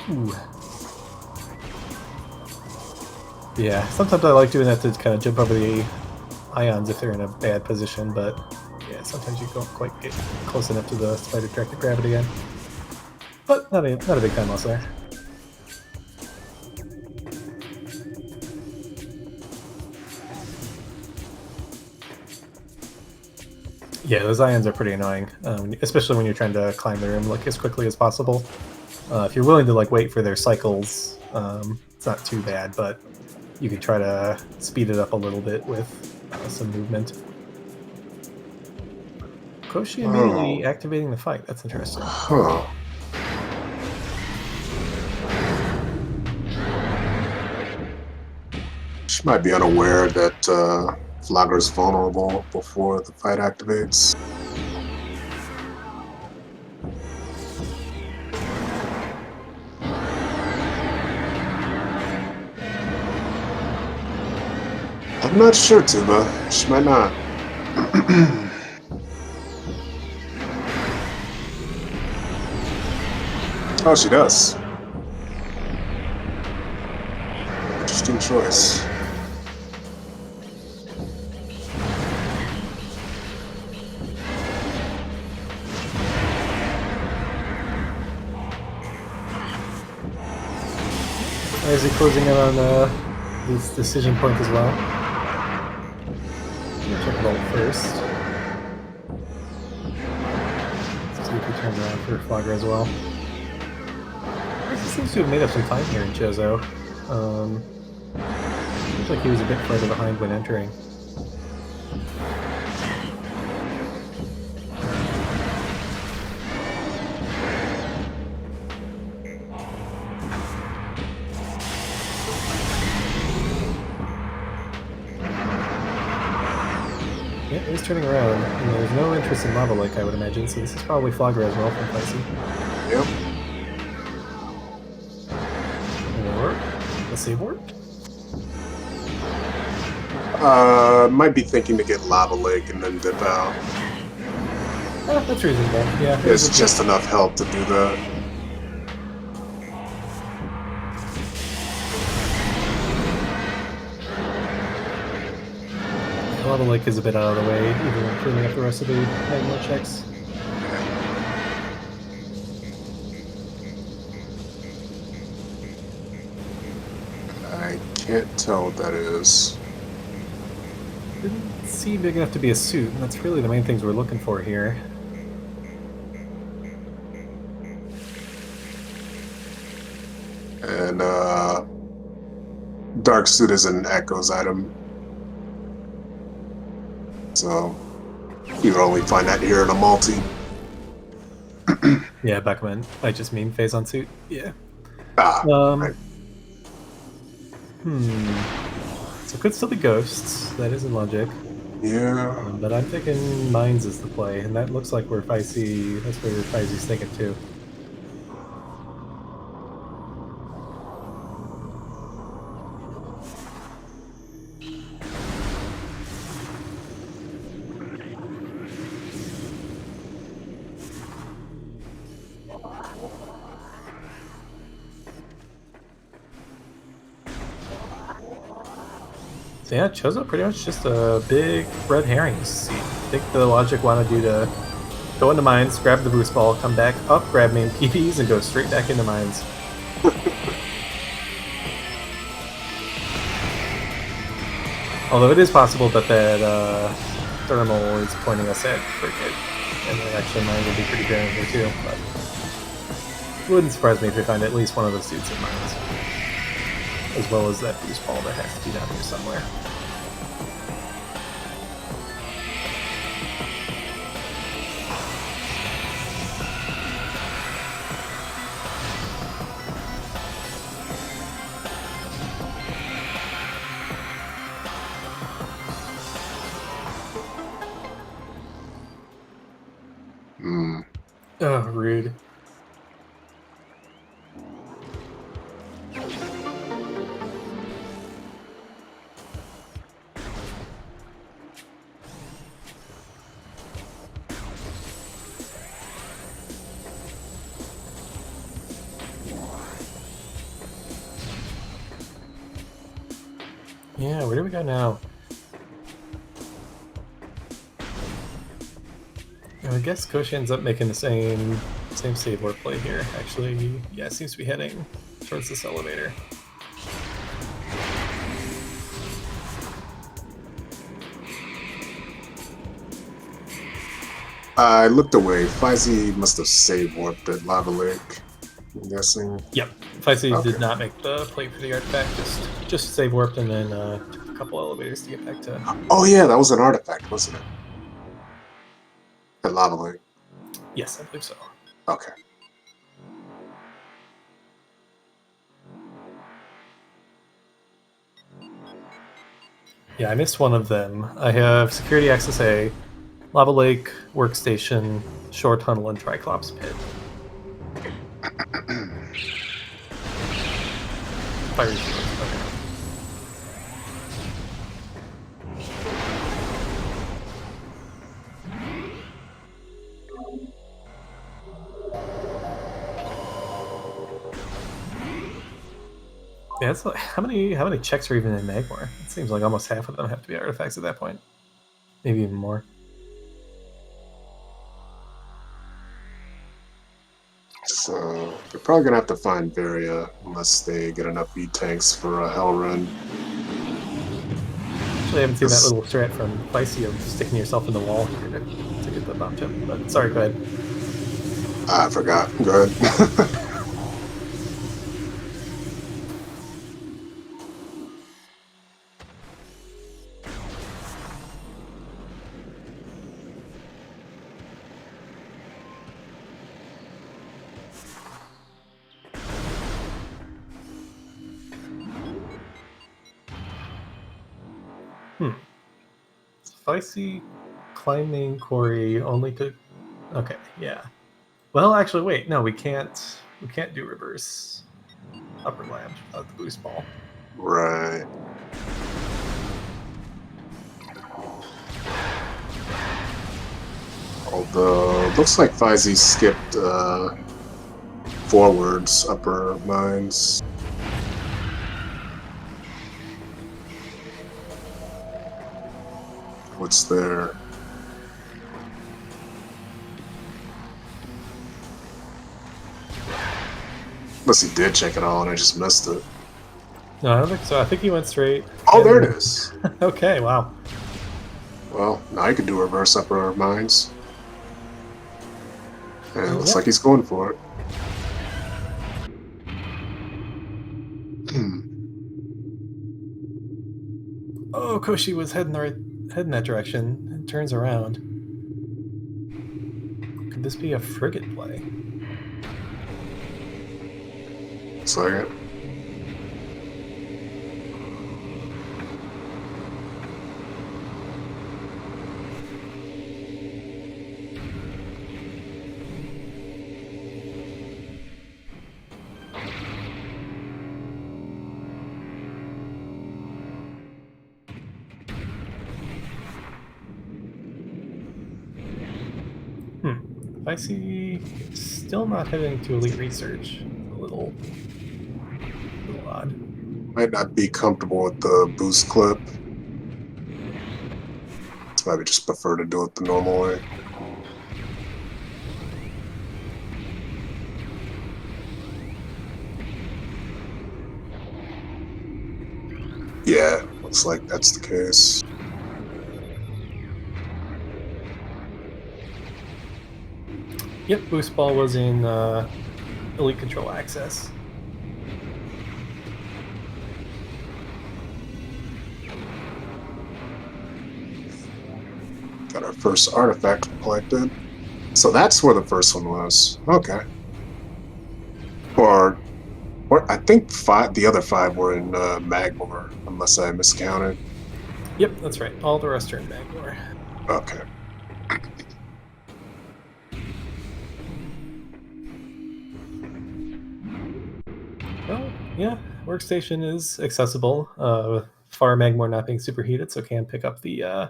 Ooh. Yeah, sometimes I like doing that to kind of jump over the ions if they're in a bad position, but yeah, sometimes you don't quite get close enough to the spider directed gravity end. But not a big time loss there. Yeah, those ions are pretty annoying, especially when you're trying to climb the room like as quickly as possible. If you're willing to like wait for their cycles, it's not too bad, but you could try to speed it up a little bit with some movement. Koushi immediately activating the fight. That's interesting. Huh. She might be unaware that Flogger is vulnerable before the fight activates. I'm not sure, Tuba. She might not. Oh, she does. Interesting choice. Is he closing in on this decision point as well? I'm gonna check it out first. Let's see if he turns around for Flogger as well. He seems to have made up some time here in Chozo. Seems like he was a bit further behind when entering. Yeah, he's turning around, and there's no interest in Lava Lake, I would imagine, so this is probably Flogger as well from Fysi. Yep. And save warp? Might be thinking to get Lava Lake and then dip out. That's reasonable. Yeah. There's just enough help to do that. Lava Lake is a bit out of the way, even when cleaning up the rest of the magma checks. I can't tell what that is. Didn't seem big enough to be a suit, and that's really the main things we're looking for here. And Dark Suit is an Echoes item. So you would only find that here in a multi. Yeah, Beckman. I just mean phase on suit. Yeah. Right. So it could still be ghosts. That is in logic. Yeah. But I'm thinking mines is the play, and that looks like where Fysi. That's where Fysi's thinking too. So yeah, Chozo pretty much just a big red herring. I think the logic wanted you to go into mines, grab the boost ball, come back up, grab main PBs, and go straight back into mines. Although it is possible that thermal is pointing us at Cricket, and then actually mine would be pretty barren here too. But it wouldn't surprise me if we find at least one of those suits in mines, as well as that boost ball that has to be down here somewhere. Oh, rude. Yeah, where do we go now? I guess Koushi ends up making the same save warp play here. Actually, yeah, seems to be heading towards this elevator. I looked away. Fysi must have save warped at Lava Lake, I'm guessing. Yep, Fysi did not make the play for the artifact, just save warped and then took a couple elevators to get back to... Oh yeah, that was an artifact, wasn't it? At Lava Lake. Yes, I believe so. Okay. Yeah, I missed one of them. I have Security Access A, Lava Lake, Workstation, Shore Tunnel, and Triclops Pit. Fire shield. Okay. Yeah, it's like, how many checks are even in Magmor? It seems like almost half of them have to be artifacts at that point. Maybe even more. So they're probably gonna have to find Varia unless they get enough V-tanks for a Hell Run. Actually, I haven't seen that little strat from Fysi of sticking yourself in the wall here to get the bomb jump. But sorry, go ahead. I forgot. Go ahead. Fysi climbing quarry only to... Okay, yeah. Well, actually, wait. No, we can't do reverse upper lab without the boost ball. Right. Although, looks like Fysi skipped forwards, upper mines. What's there? Unless he did check it all and I just missed it. No, I don't think so. I think he went straight. Oh, there it is. Okay, wow. Well, now I can do reverse upper mines. And it looks Yep. like he's going for it. Oh, Koushi was heading that direction and turns around. Could this be a frigate play? Looks like it. Fysi still not heading to Elite Research. A little odd. Might not be comfortable with the boost clip. So maybe just prefer to do it the normal way. Yeah, looks like that's the case. Yep, boost ball was in Elite Control Access. Got our first artifact collected. So that's where the first one was. Okay. Or I think the other 5 were in Magmor, unless I miscounted. Yep, that's right. All the rest are in Magmor. Okay. Well, yeah, workstation is accessible. Far Magmor not being superheated, so can pick up the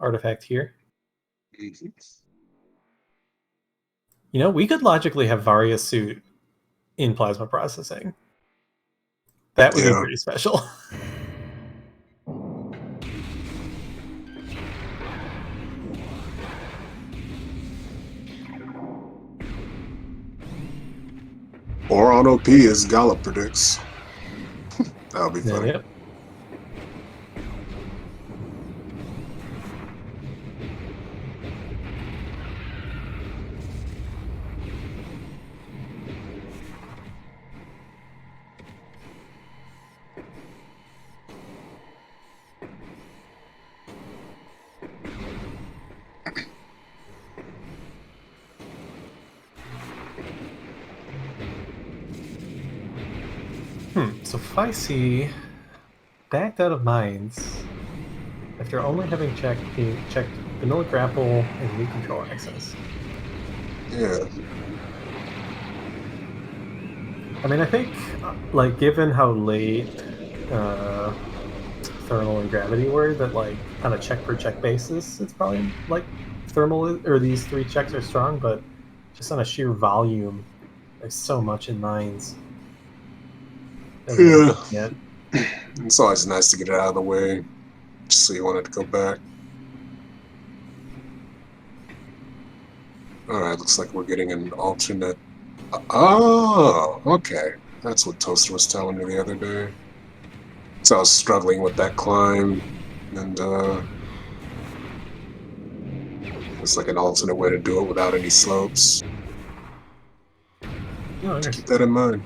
artifact here. Mm-hmm. You know, we could logically have Varia's suit in plasma processing. That would be pretty special. Or on OP as Gollop predicts. That'll be funny. Yep. So Fysi backed out of mines after only having checked vanilla grapple and new control access. Yeah. I mean, I think, like, given how late thermal and gravity were, that, like, on a check per check basis, it's probably like thermal or these 3 checks are strong, but just on a sheer volume, there's so much in mines. Yeah. It's always nice to get it out of the way, just so you want it to go back. Alright, looks like we're getting an alternate. Oh, okay. That's what Toaster was telling me the other day. So I was struggling with that climb, and it's like an alternate way to do it without any slopes. Keep that in mind.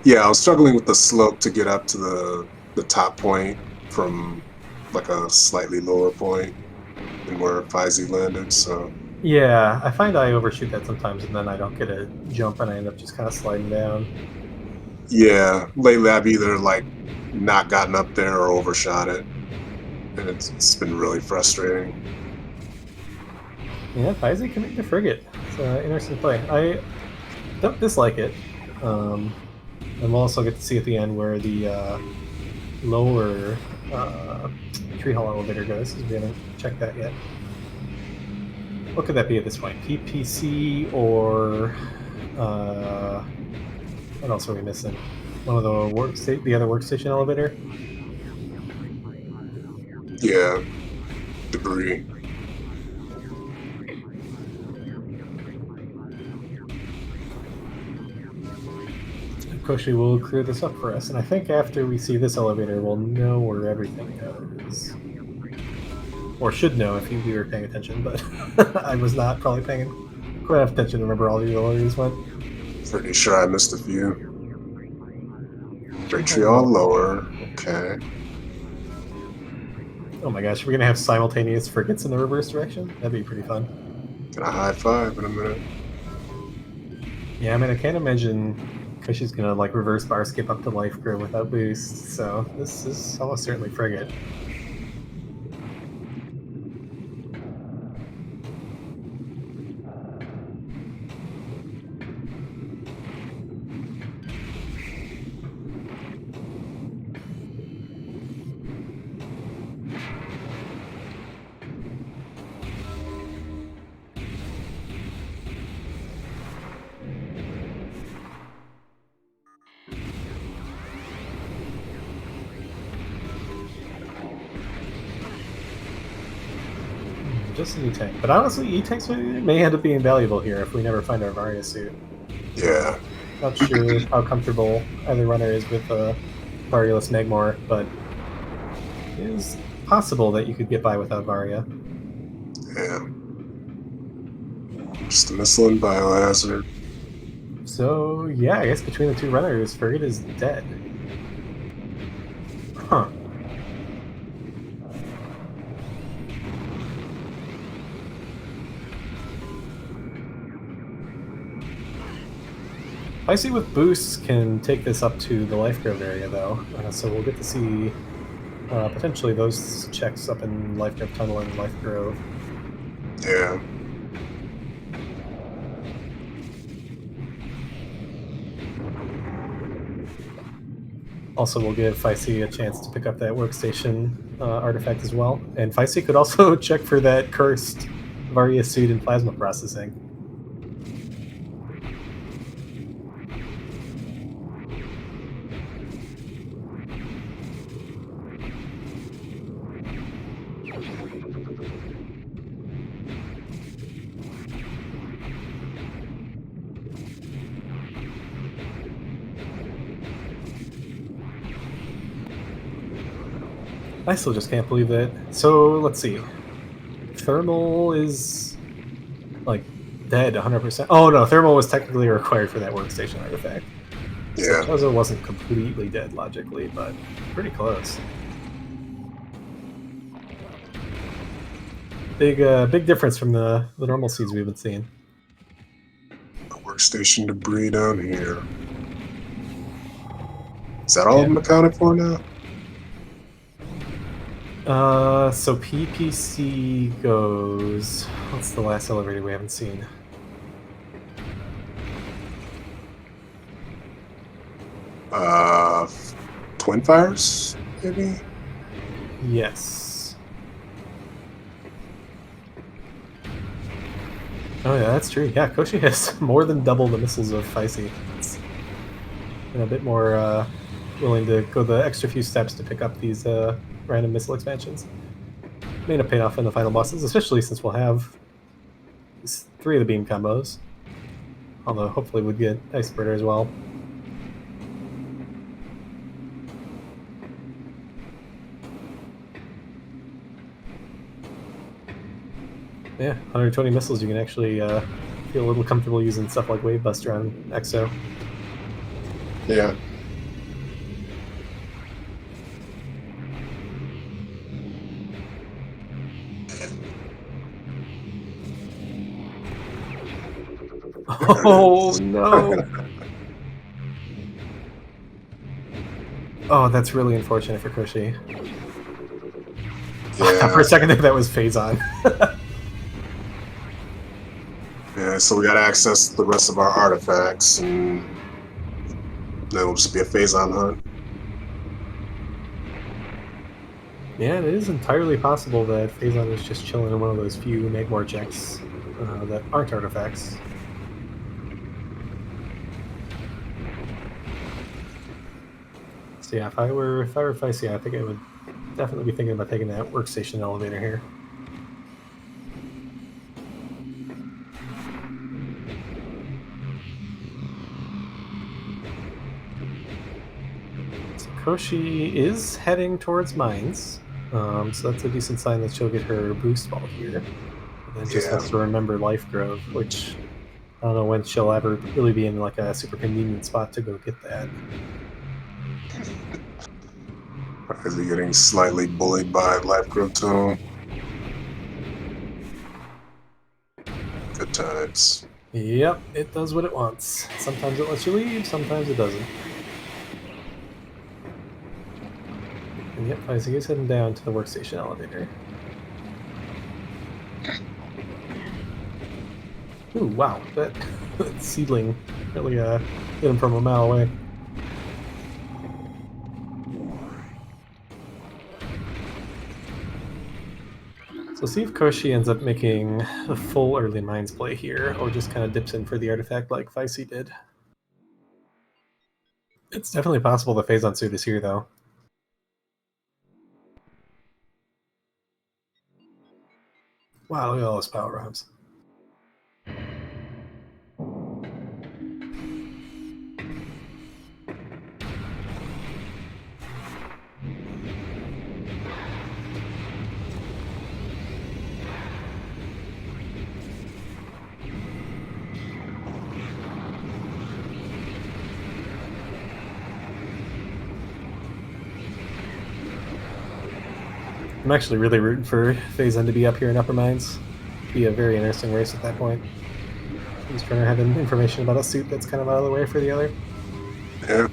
Yeah, I was struggling with the slope to get up to the top point from like a slightly lower point than where Fysi landed, so... Yeah, I find I overshoot that sometimes, and then I don't get a jump, and I end up just kind of sliding down. Yeah, lately I've either like not gotten up there or overshot it, and it's been really frustrating. Yeah, Fysi committing to frigate. It's an interesting play. I don't dislike it. And we'll also get to see at the end where the lower tree hall elevator goes, because we haven't checked that yet. What could that be at this point? PPC or what else are we missing? One of the the other workstation elevator? Yeah. Debris. Koushi will clear this up for us, and I think after we see this elevator, we'll know where everything goes. Or should know if we were paying attention, but I was not probably paying quite enough attention to remember all the elevators went. Pretty sure I missed a few. Tree all lower. Okay. Oh my gosh, we're gonna have simultaneous frigates in the reverse direction? That'd be pretty fun. Gonna high five in a minute. Yeah, I mean, I can't imagine Koushi's gonna like reverse bar skip up to life grow without boost, so this is almost certainly frigate. Just an E-Tank. But honestly, E-Tanks may end up being valuable here if we never find our Varia suit. Yeah. Not sure how comfortable either runner is with Varialess Magmor, but it is possible that you could get by without Varia. Yeah. Just a missile and biohazard. So, yeah, I guess between the two runners, Frigate is dead. Huh. Fysi with boosts can take this up to the Life Grove area, though, so we'll get to see potentially those checks up in Life Grove Tunnel and Life Grove. Yeah. Also, we'll give Fysi a chance to pick up that workstation artifact as well. And Fysi could also check for that cursed Varia suit and plasma processing. I still just can't believe that. So, let's see. Thermal is, like, dead 100%. Oh, no, Thermal was technically required for that workstation artifact. Yeah. So Chozo wasn't completely dead, logically, but pretty close. Big difference from the normal seeds we've been seeing. Workstation debris down here. Is that all of them accounted for now? So PPC goes... What's the last elevator we haven't seen? Twin Fires, maybe? Yes. Oh yeah, that's true. Yeah, Koushi has more than double the missiles of Fysi. And a bit more willing to go the extra few steps to pick up these random missile expansions. May end up paying off in the final bosses, especially since we'll have 3 of the beam combos. Although hopefully we'd get Ice Spreader as well. Yeah, 120 missiles, you can actually feel a little comfortable using stuff like Wave Buster on Exo. Yeah. Oh no! Oh, that's really unfortunate for Koushi. Yeah. For a second there, that was Phazon. Yeah, so we gotta access the rest of our artifacts, and it'll just be a Phazon hunt. Yeah, it is entirely possible that Phazon is just chilling in one of those few Magmor checks that aren't artifacts. So yeah, if I were Fysi, I think I would definitely be thinking about taking that workstation elevator here. So Koushi is heading towards mines, so that's a decent sign that she'll get her boost ball here. And then just Yeah. has to remember Life Grove, which I don't know when she'll ever really be in like a super convenient spot to go get that. Probably getting slightly bullied by Life Growth Tone. Good times. Yep, it does what it wants. Sometimes it lets you leave, sometimes it doesn't. And yep, Fysi is heading down to the workstation elevator. Ooh, wow, that seedling really hit him from a mile away. So see if Koushi ends up making a full early mines play here, or just kind of dips in for the artifact like Fysi did. It's definitely possible the Phazon suit is here, though. Wow, look at all those power ups. I'm actually really rooting for Phazon to be up here in Upper Mines. Be a very interesting race at that point. He's trying to have information about a suit that's kind of out of the way for the other. Yeah.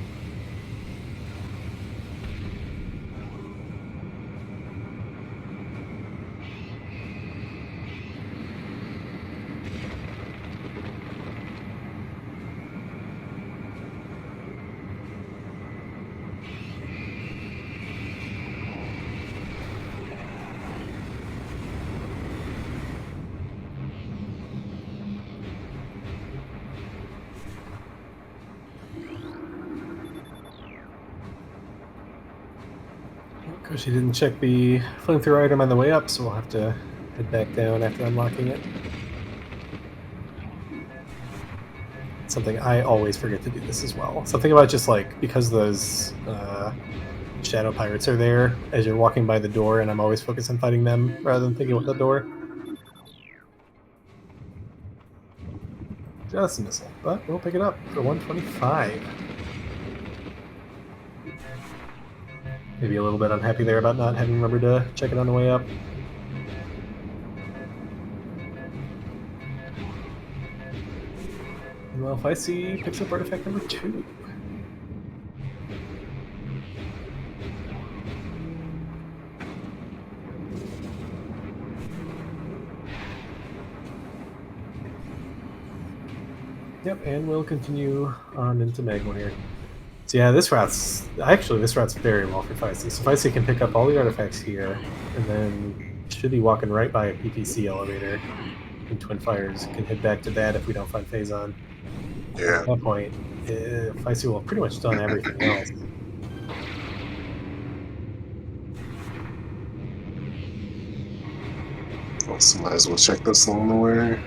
Koushi didn't check the flamethrower item on the way up, so we'll have to head back down after unlocking it. Something I always forget to do this as well. Something about just like, because those shadow pirates are there as you're walking by the door, and I'm always focused on fighting them rather than thinking about the door. Just a missile, but we'll pick it up for 125. Maybe a little bit unhappy there about not having remembered to check it on the way up. Well, Fysi picks up artifact number 2. Yep, and we'll continue on into Magma here. So yeah, this route's very well for Fysi. So Fysi can pick up all the artifacts here, and then should be walking right by a PPC elevator in Twin Fires. Can head back to that if we don't find Phazon. Yeah. At that point, Fysi will have pretty much done everything else. Also, might as well check this along the way.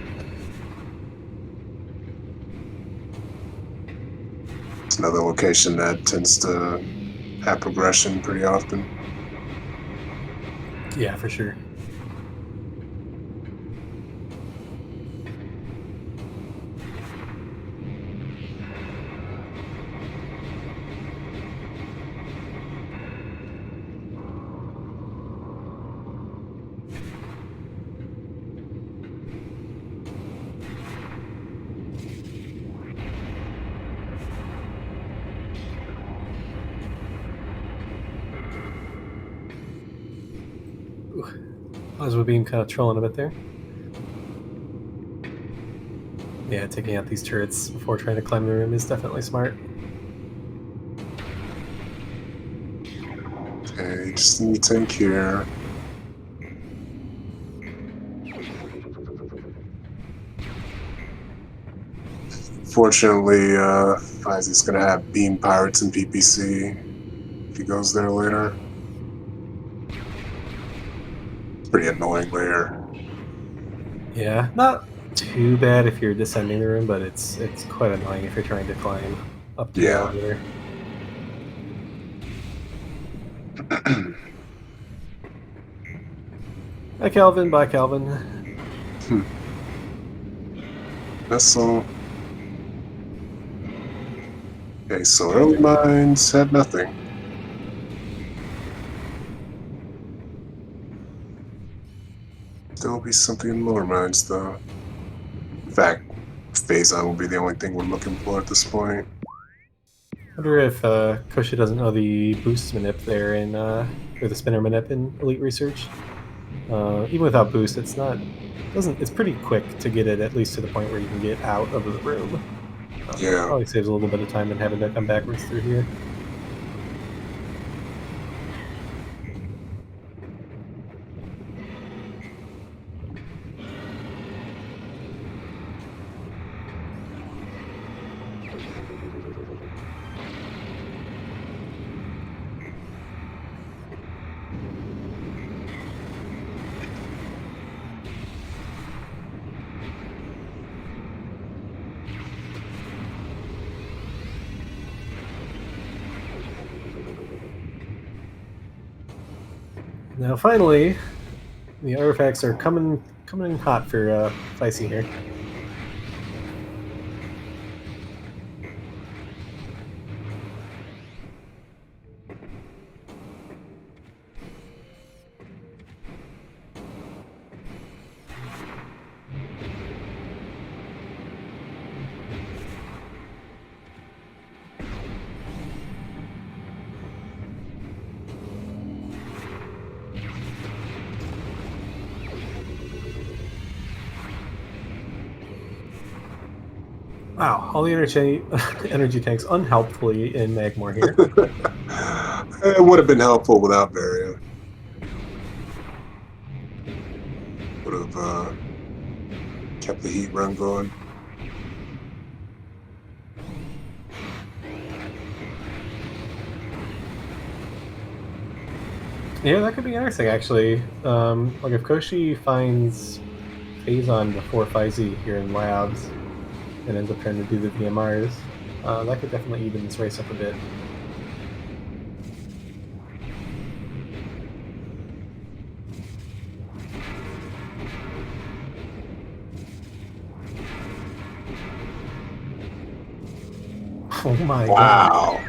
It's another location that tends to have progression pretty often. Yeah, for sure. Plasma beam kind of trolling a bit there. Yeah, taking out these turrets before trying to climb the room is definitely smart. Okay, just need to tank here. Fortunately, Fysi's gonna have beam pirates in PPC if he goes there later. It's pretty annoying later. Yeah, not too bad if you're descending the room, but it's quite annoying if you're trying to climb up to the Yeah. elevator. Hi, Calvin. Bye, Calvin. Vessel. Okay, so early mines had nothing. There'll be something in lower mines, though. In fact, Phazon will be the only thing we're looking for at this point. Wonder if Koushi doesn't know the boost manip there in or the spinner manip in Elite Research. Even without boost, it's not doesn't. It's pretty quick to get it at least to the point where you can get out of the room. Yeah. Probably saves a little bit of time than having to come backwards through here. Now, finally, the artifacts are coming in hot for Fysi here. Wow, all the energy tanks unhelpfully in Magmore here. It would have been helpful without Varia. Would have kept the heat run going. Yeah, that could be interesting, actually. Like, if Koushi finds Phazon before Fysi here in labs and ends up trying to do the VMRs, that could definitely even this race up a bit. Oh my god. Wow.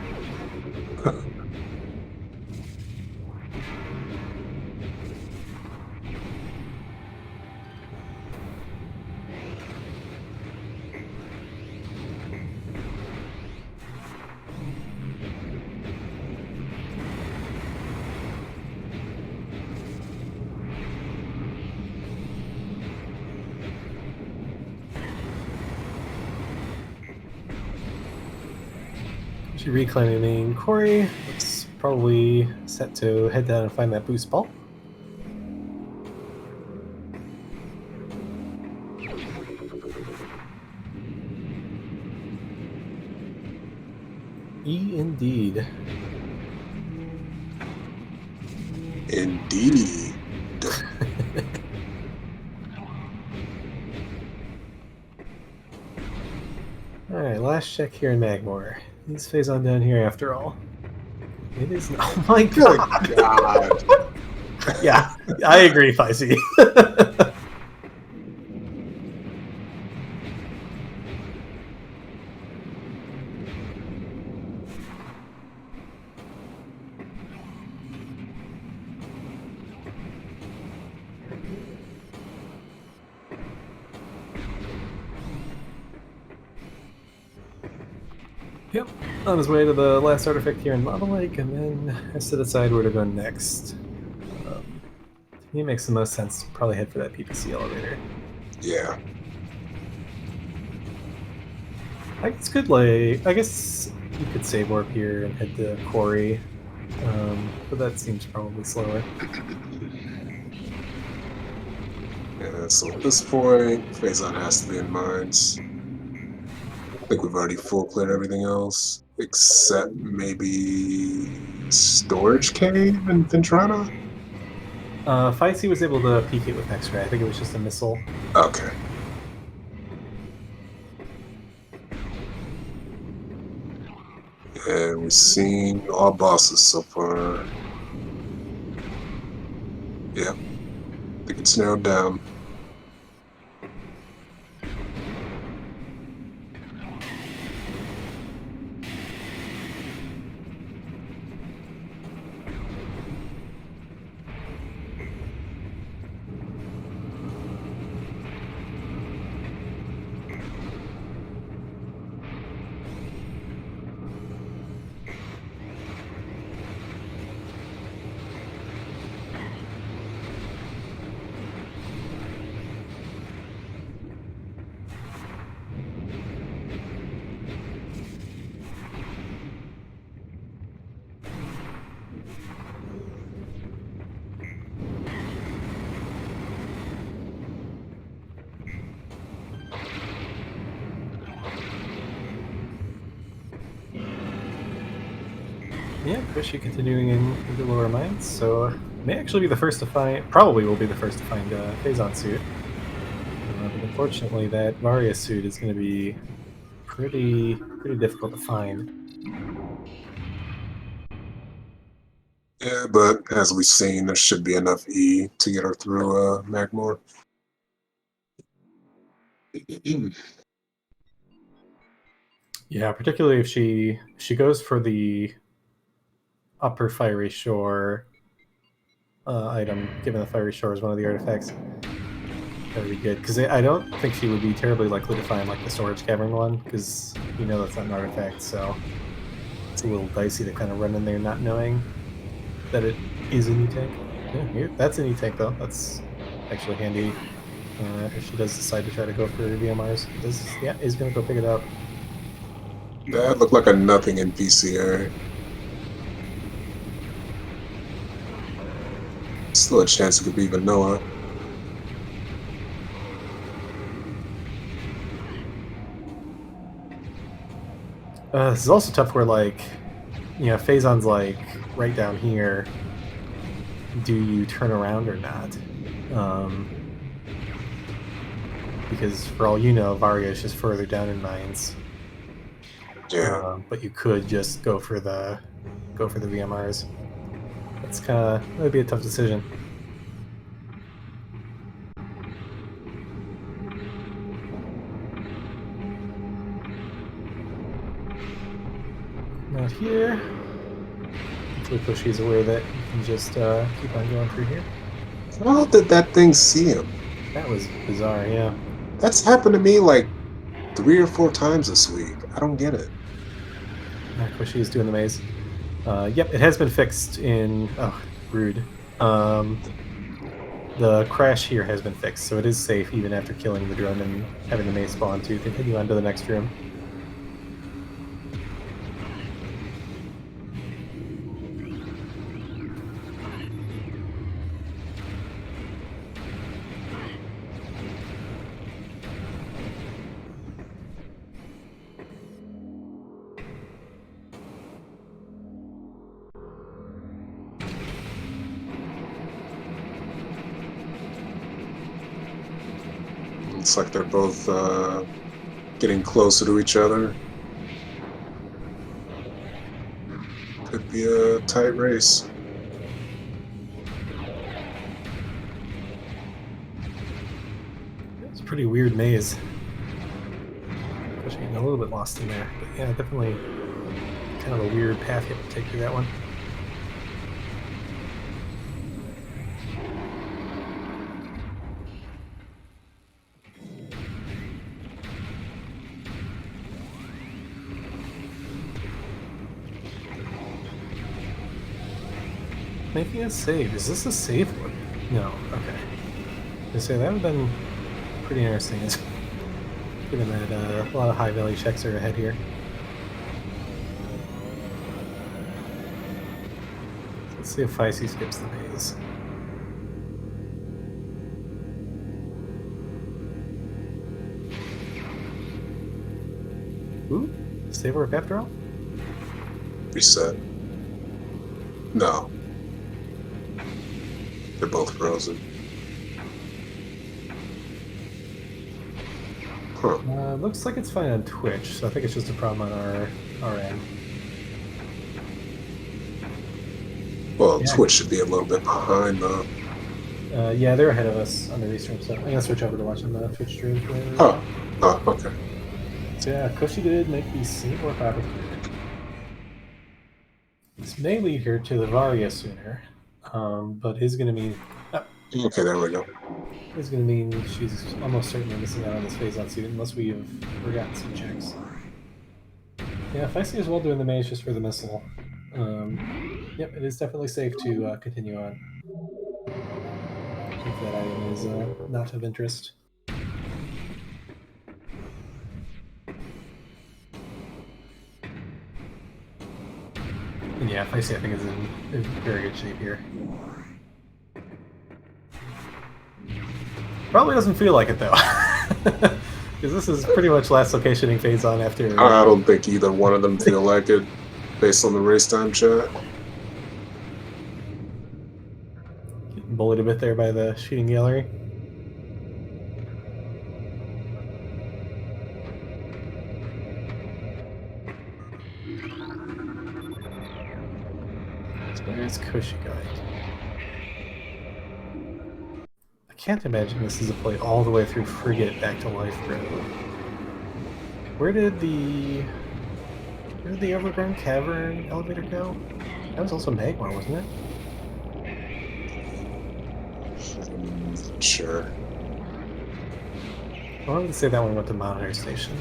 She reclaiming Corey. Looks probably set to head down and find that boost ball. Indeed. Indeed. Alright, last check here in Magmore. Is Phazon down here after all? It is. Oh my god! Good God. Yeah, I agree, Fysi. Yep, on his way to the last artifact here in Lava Lake, and then has to decide where to go next. To me, it makes the most sense to probably head for that PPC elevator. Yeah. I guess you could save warp here and head to Quarry. But that seems probably slower. Yeah, so at this point, Phazon has to be in mines. I think we've already full cleared everything else, except maybe Storage Cave in Ventrana? Fysi was able to peek it with X-ray. I think it was just a missile. Okay. And we've seen all bosses so far. Yeah, I think it's narrowed down. Yeah, Koushi continuing in the lower mines, so may actually be the first to find. Probably will be the first to find a Phazon suit. But unfortunately, that Varia suit is going to be pretty difficult to find. Yeah, but as we've seen, there should be enough E to get her through Magmore. Yeah, particularly if she goes for the upper fiery shore item, given the fiery shore is one of the artifacts. That would be good, because I don't think she would be terribly likely to find like the storage cavern one, because you know that's not an artifact, so it's a little dicey to kind of run in there not knowing that it is an E-tank. Yeah, here, that's an E-tank though. That's actually handy. If she does decide to try to go for VMRs, is going to go pick it up. That looked like a nothing in PCA. Still a chance it could be vanilla. This is also tough where, like, you know, Phazon's like right down here. Do you turn around or not? Because for all you know, Varia is just further down in mines. Yeah. But you could just go for the VMRs. That's that'd be a tough decision. Not here. Hopefully Koushi's aware that you can just keep on going through here. How did that thing see him? That was bizarre, yeah. That's happened to me like 3 or 4 times this week. I don't get it. Koushi doing the maze. Yep, it has been fixed in... Oh, rude. The crash here has been fixed, so it is safe even after killing the drone and having the maze spawn to continue on to the next room. Looks like they're both getting closer to each other. Could be a tight race. It's a pretty weird maze. Especially getting a little bit lost in there. But yeah, definitely kind of a weird path you have to take through that one. Making a save. Is this a save one? No. Okay. I say that would have been pretty interesting, given that a lot of high value checks are ahead here. Let's see if Fysi skips the maze. Ooh, save work after all? Reset. No. They're both frozen. Huh. Looks like it's fine on Twitch, so I think it's just a problem on our end. Well, Yeah. Twitch should be a little bit behind though. Yeah, they're ahead of us on the restream, so I'm gonna switch over to watching the Twitch stream. Oh, okay. So yeah, Koushi did make the save work opportunity. This may lead her to the Varia sooner, but is going to mean... Okay, there we go. Is going to mean she's almost certainly missing out on this phase on suit unless we have forgotten some checks. Yeah, Fysi is well doing the maze just for the missile. Yep, it is definitely safe to continue on. If that item is not of interest. And yeah, Fysi I think is in very good shape here. Probably doesn't feel like it though. Because this is pretty much last locationing phase on after... I don't think either one of them feel like it, based on the race time chat. Getting bullied a bit there by the shooting gallery. So where's Koushi going? I can't imagine this is a play all the way through Frigate back to Life Road. Where did the Overgrown Cavern elevator go? That was also Magmar, wasn't it? Sure. I wanted to say that one went to Monitor Station.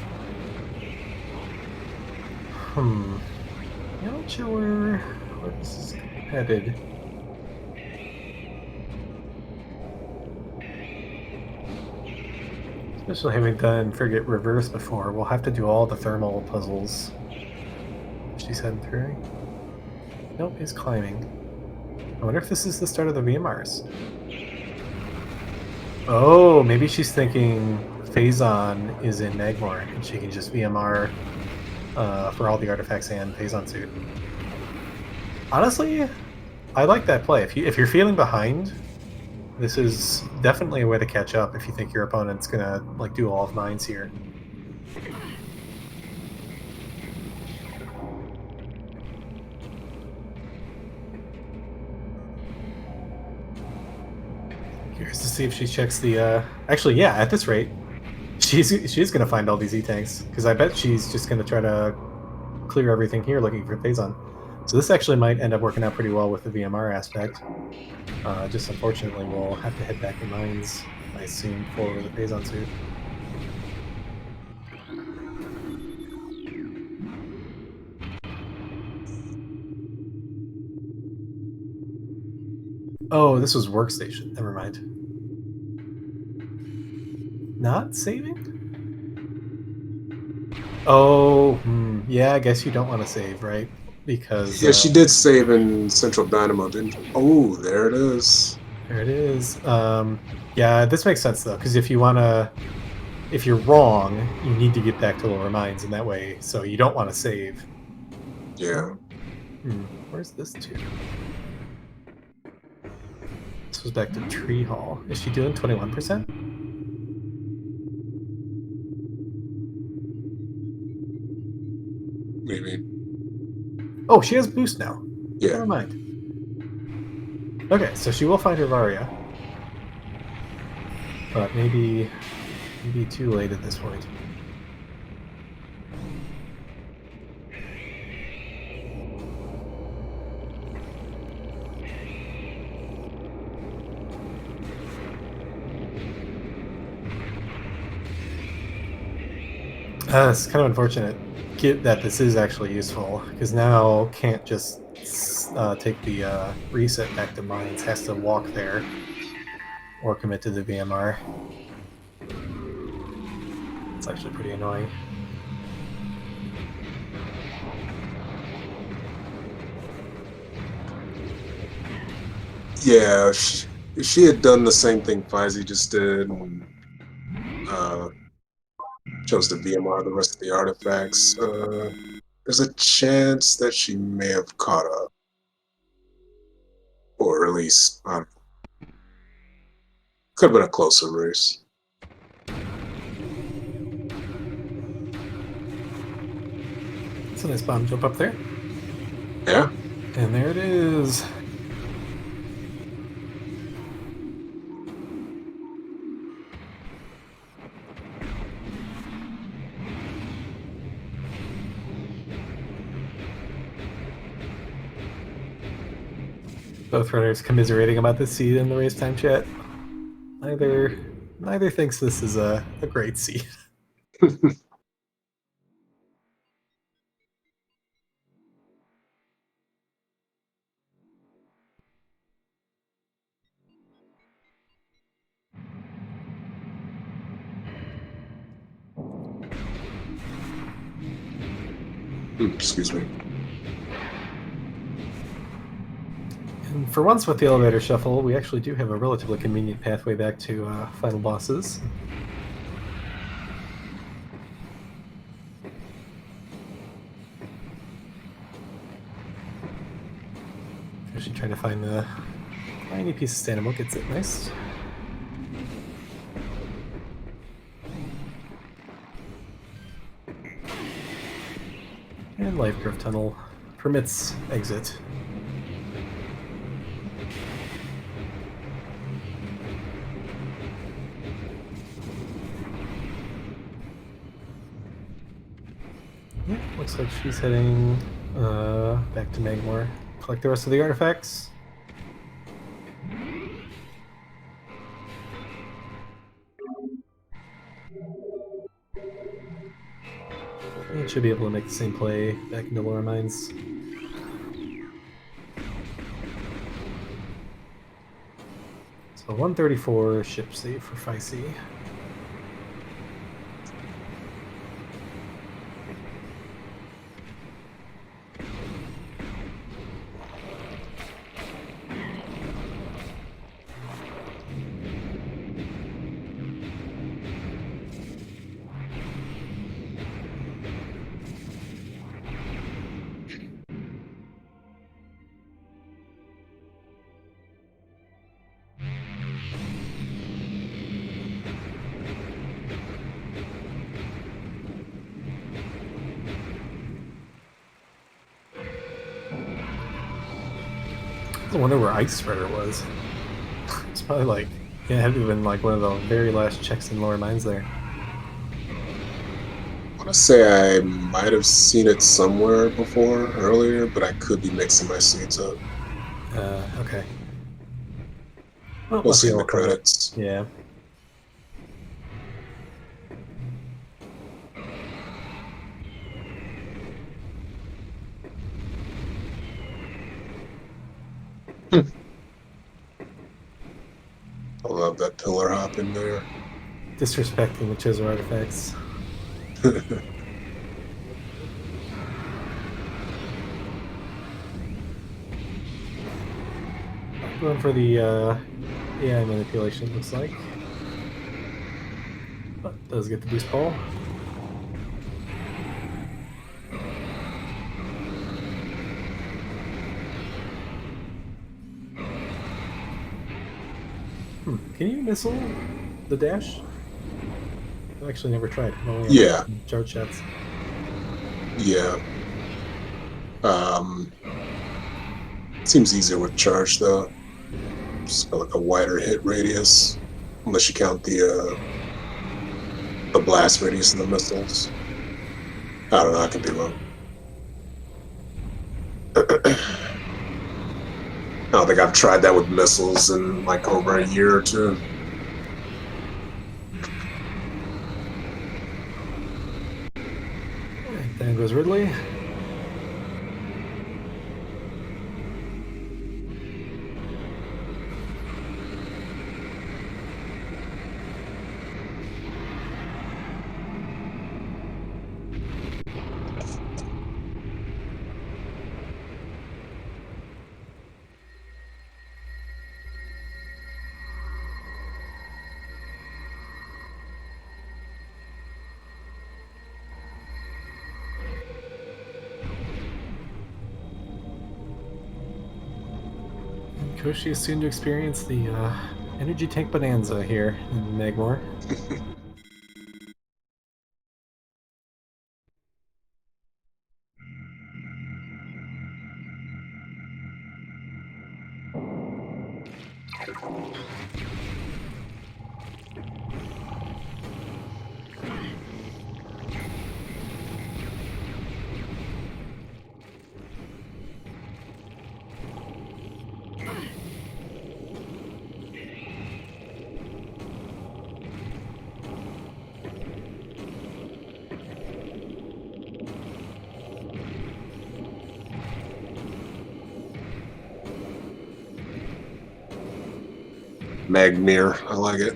I'm not sure where this is headed. Especially having done Frigate Reverse before, we'll have to do all the thermal puzzles. She's heading through. Nope, he's climbing. I wonder if this is the start of the VMRs. Oh, maybe she's thinking Phazon is in Magmar and she can just VMR for all the artifacts and Phazon suit. Honestly, I like that play. If you're feeling behind, this is definitely a way to catch up if you think your opponent's gonna like do all of mines here. Curious to see if she checks the. Actually, yeah. At this rate, she's gonna find all these E-tanks because I bet she's just gonna try to clear everything here looking for Phazon. So this actually might end up working out pretty well with the VMR aspect. Just unfortunately, we'll have to head back to mines, I assume, for the Phazon suit. Oh, this was workstation. Never mind. Not saving? Oh, yeah, I guess you don't want to save, right? Because... Yeah, she did save in Central Dynamo, didn't she? Oh, there it is. There it is. Yeah, this makes sense, though, because if you're wrong, you need to get back to lower mines in that way, so you don't want to save. Yeah. Where's this to? This was back to Tree Hall. Is she doing 21%? Maybe. Oh, she has boost now. Yeah. Never mind. Okay, so she will find her Varia. But maybe too late at this point. It's kind of unfortunate that this is actually useful, because now can't just take the reset back to mines, has to walk there or commit to the VMR. It's actually pretty annoying. Yeah, she had done the same thing Fysi just did, and uh, chose to VMR the rest of the artifacts. There's a chance that she may have caught up, or at least could have been a closer race. It's a nice bomb jump up there. Yeah. And there it is. Both runners commiserating about this seed in the race time chat. Neither thinks this is a great seed. Excuse me. And for once with the elevator shuffle, we actually do have a relatively convenient pathway back to final bosses. Actually trying to find the tiny piece of Stanimo, gets it nice. And Life Curve Tunnel permits exit. Yeah, looks like she's heading back to Magmore. Collect the rest of the artifacts. And should be able to make the same play back into Lower Mines. So 134 ship save for Fysi. I wonder where Ice Spreader was. It's probably like, yeah, it had to have been like one of the very last checks in Lower Mines there. I want to say I might have seen it somewhere before, earlier, but I could be mixing my seeds up. Okay. Well, Mostly in the must be all credits. Yeah. I love that pillar hop in there. Disrespecting the Chisel artifacts. Going for the AI manipulation, looks like. But does get the boost ball. Can you missile the dash? I've actually never tried. Yeah. Charge shots. Yeah. Seems easier with charge though. Just got like a wider hit radius, unless you count the blast radius of the missiles. I don't know. I could be wrong. I don't think I've tried that with missiles in like over a year or two. There goes Ridley. Koushi is soon to experience the energy tank bonanza here in Magmore. Magmere, I like it.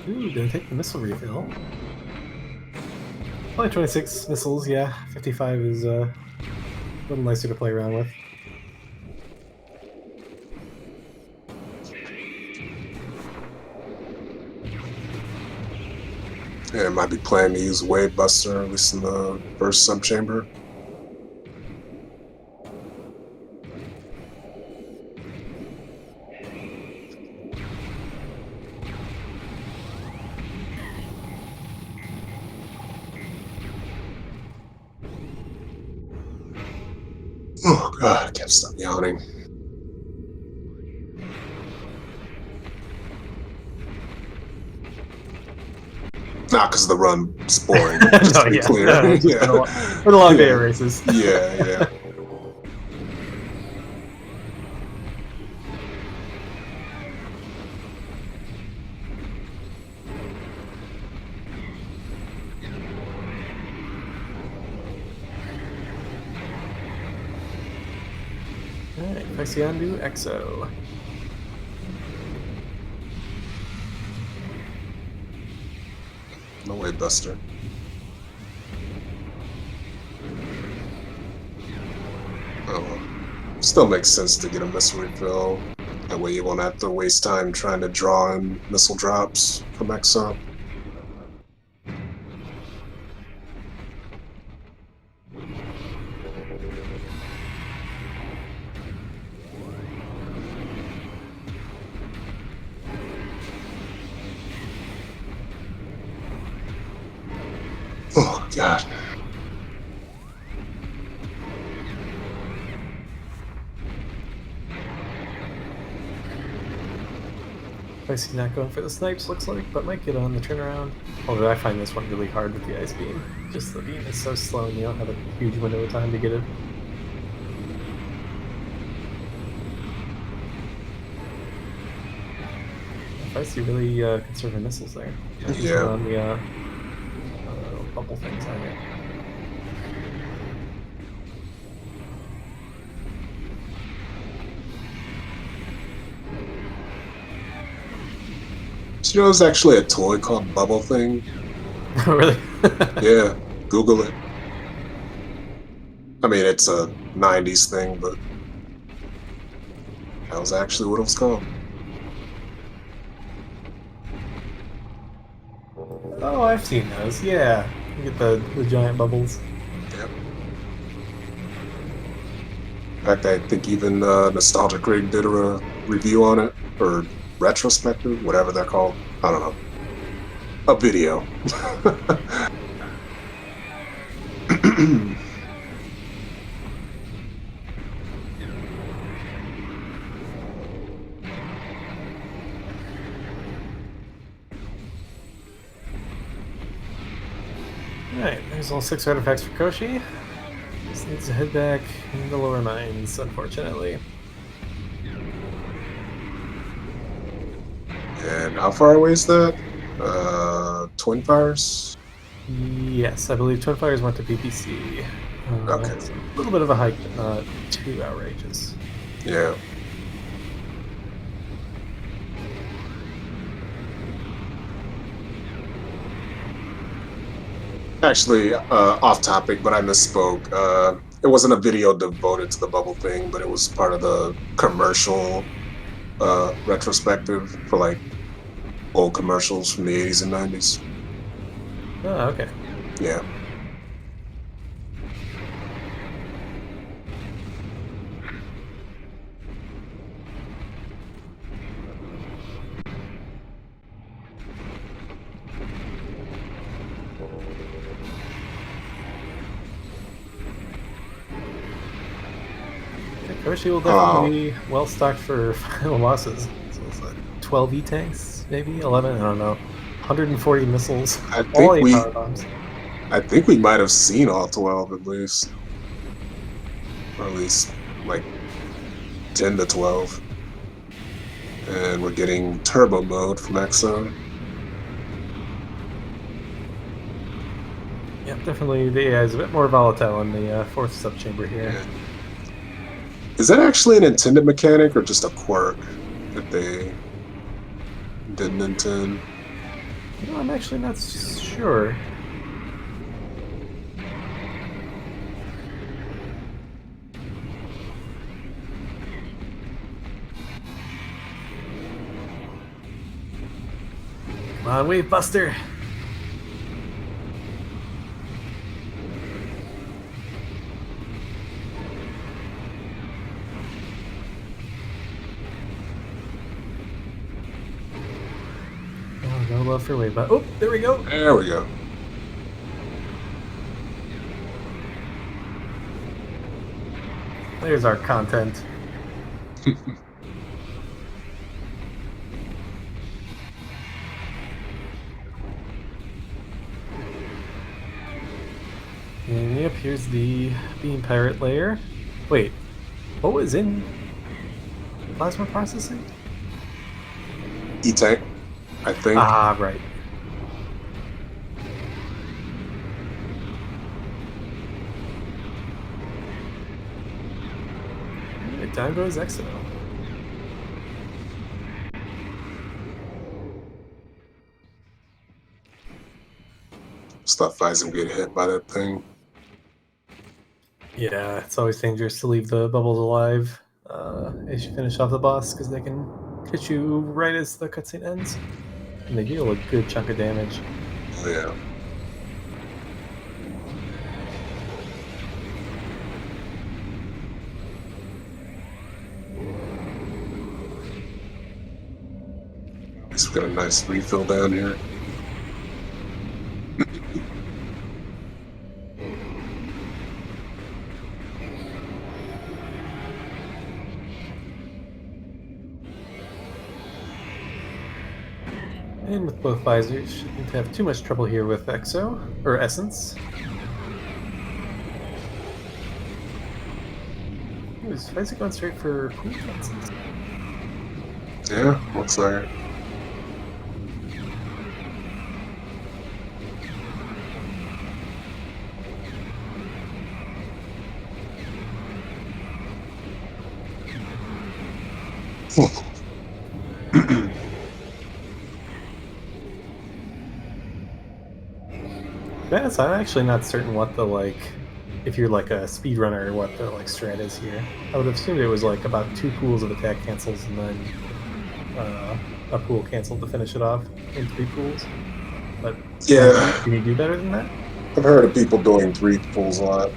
Ooh, gonna take the missile refill. Only 26 missiles, yeah. 55 is a little nicer to play around with. Yeah, I might be planning to use Wave Buster, at least in the first subchamber. Oh god, I can't stop yawning. Not because the run's boring, just No, to be yeah. clear. No, it's Yeah. been a long day of races. Yeah. Alright, Fysi Andu, Exo. No Wave Buster. Oh, well. Still makes sense to get a missile refill. That way you won't have to waste time trying to draw in missile drops from Exo. Oh god. Fysi not going for the snipes, looks like, but might get on the turnaround. Although I find this one really hard with the ice beam. Just the beam is so slow and you don't have a huge window of time to get it. Fysi really conserving missiles there. Yeah. On the bubble things on it. Do you know there's actually a toy called Bubble Thing? Really? Yeah, Google it. I mean, it's a 90s thing, but that was actually what it was called. Oh, I've seen those. Yeah, you get the giant bubbles. Yep. In fact, I think even Nostalgic Rig did a review on it, or retrospective, whatever they're called. I don't know. A video. Alright, there's all 6 artifacts for Koushi. Just needs to head back in the lower mines, unfortunately. And how far away is that? Twin Fires? Yes, I believe Twin Fires went to PPC. Okay. It's a little bit of a hike, but not too outrageous. Yeah. Actually, off topic, but I misspoke. It wasn't a video devoted to the bubble thing, but it was part of the commercial retrospective for like old commercials from the 80s and 90s. Oh, okay. Yeah. Koushi will definitely be well stocked for final bosses. So it's like 12 E tanks, maybe 11. I don't know. 140 missiles. I All think 8 we power bombs. I think we might have seen all 12 at least. Or at least like 10 to 12. And we're getting turbo mode from Exo. Yep, definitely the AI is a bit more volatile in the fourth subchamber here. Yeah. Is that actually an intended mechanic or just a quirk that they didn't intend? You know, I'm actually not sure. Come on, Wave Buster! Oh, no love for Wave Buster. Oh, there we go! There we go. There's our content. And yep, here's the Beam Pirate layer. Wait, what was in plasma processing? E-Tank, I think. Ah, right. Alright, down goes Exo. Stuff buys him get hit by that thing. Yeah, it's always dangerous to leave the bubbles alive as you finish off the boss, because they can hit you right as the cutscene ends. And they deal a good chunk of damage. Oh, yeah. At least we got a nice refill down here. And with both visors, shouldn't have too much trouble here with Exo, or Essence. Ooh, is Fysi going straight for pool cancels? Yeah, looks like it. Yes, I'm actually not certain what the, like, if you're like a speedrunner, what the, like, strat is here. I would have assumed it was, like, about 2 pools of attack cancels and then a pool canceled to finish it off in 3 pools. But Yeah, can you do better than that? I've heard of people doing 3 pulls a lot.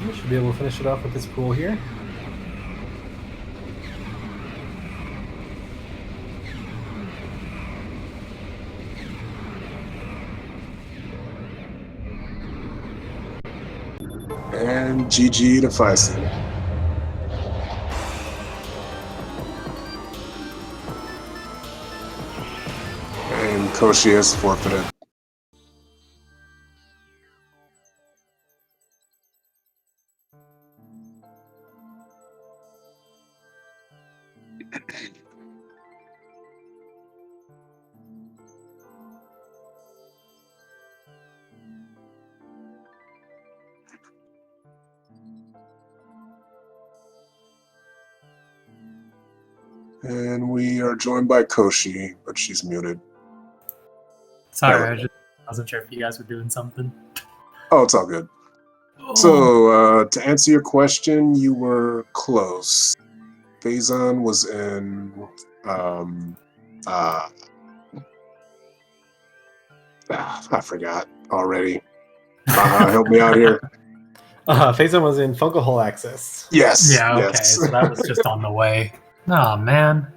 We should be able to finish it off with this pool here. And GG to Fysi. And Koushi has forfeited. And we are joined by Koushi, but she's muted. Sorry, I wasn't sure if you guys were doing something. Oh, it's all good. Oh. So, to answer your question, you were close. Phazon was in, I forgot already. Help me out here. Phazon was in Fungal Hole Access. Yes. Yeah, okay, Yes. so that was just on the way. Oh man.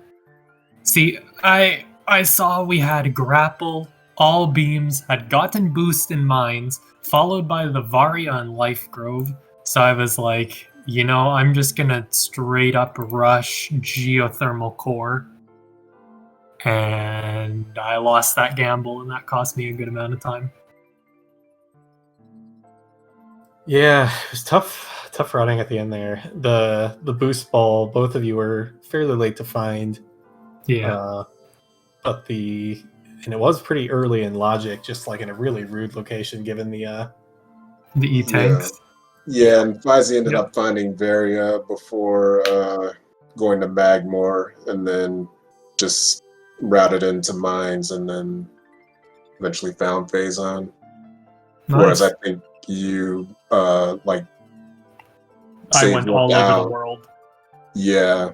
See, I saw we had grapple, all beams, had gotten boost in mines, followed by the Varia and Life Grove. So I was like, you know, I'm just gonna straight up rush geothermal core. And I lost that gamble, and that cost me a good amount of time. Yeah, it was tough running at the end there. The boost ball, both of you were fairly late to find. Yeah. But and it was pretty early in logic, just like in a really rude location given the The E-tanks. Yeah, and Fysi ended up finding Varia before going to Magmore, and then just routed into mines, and then eventually found Phazon. Nice. Whereas I think you like I went all over the world. Yeah,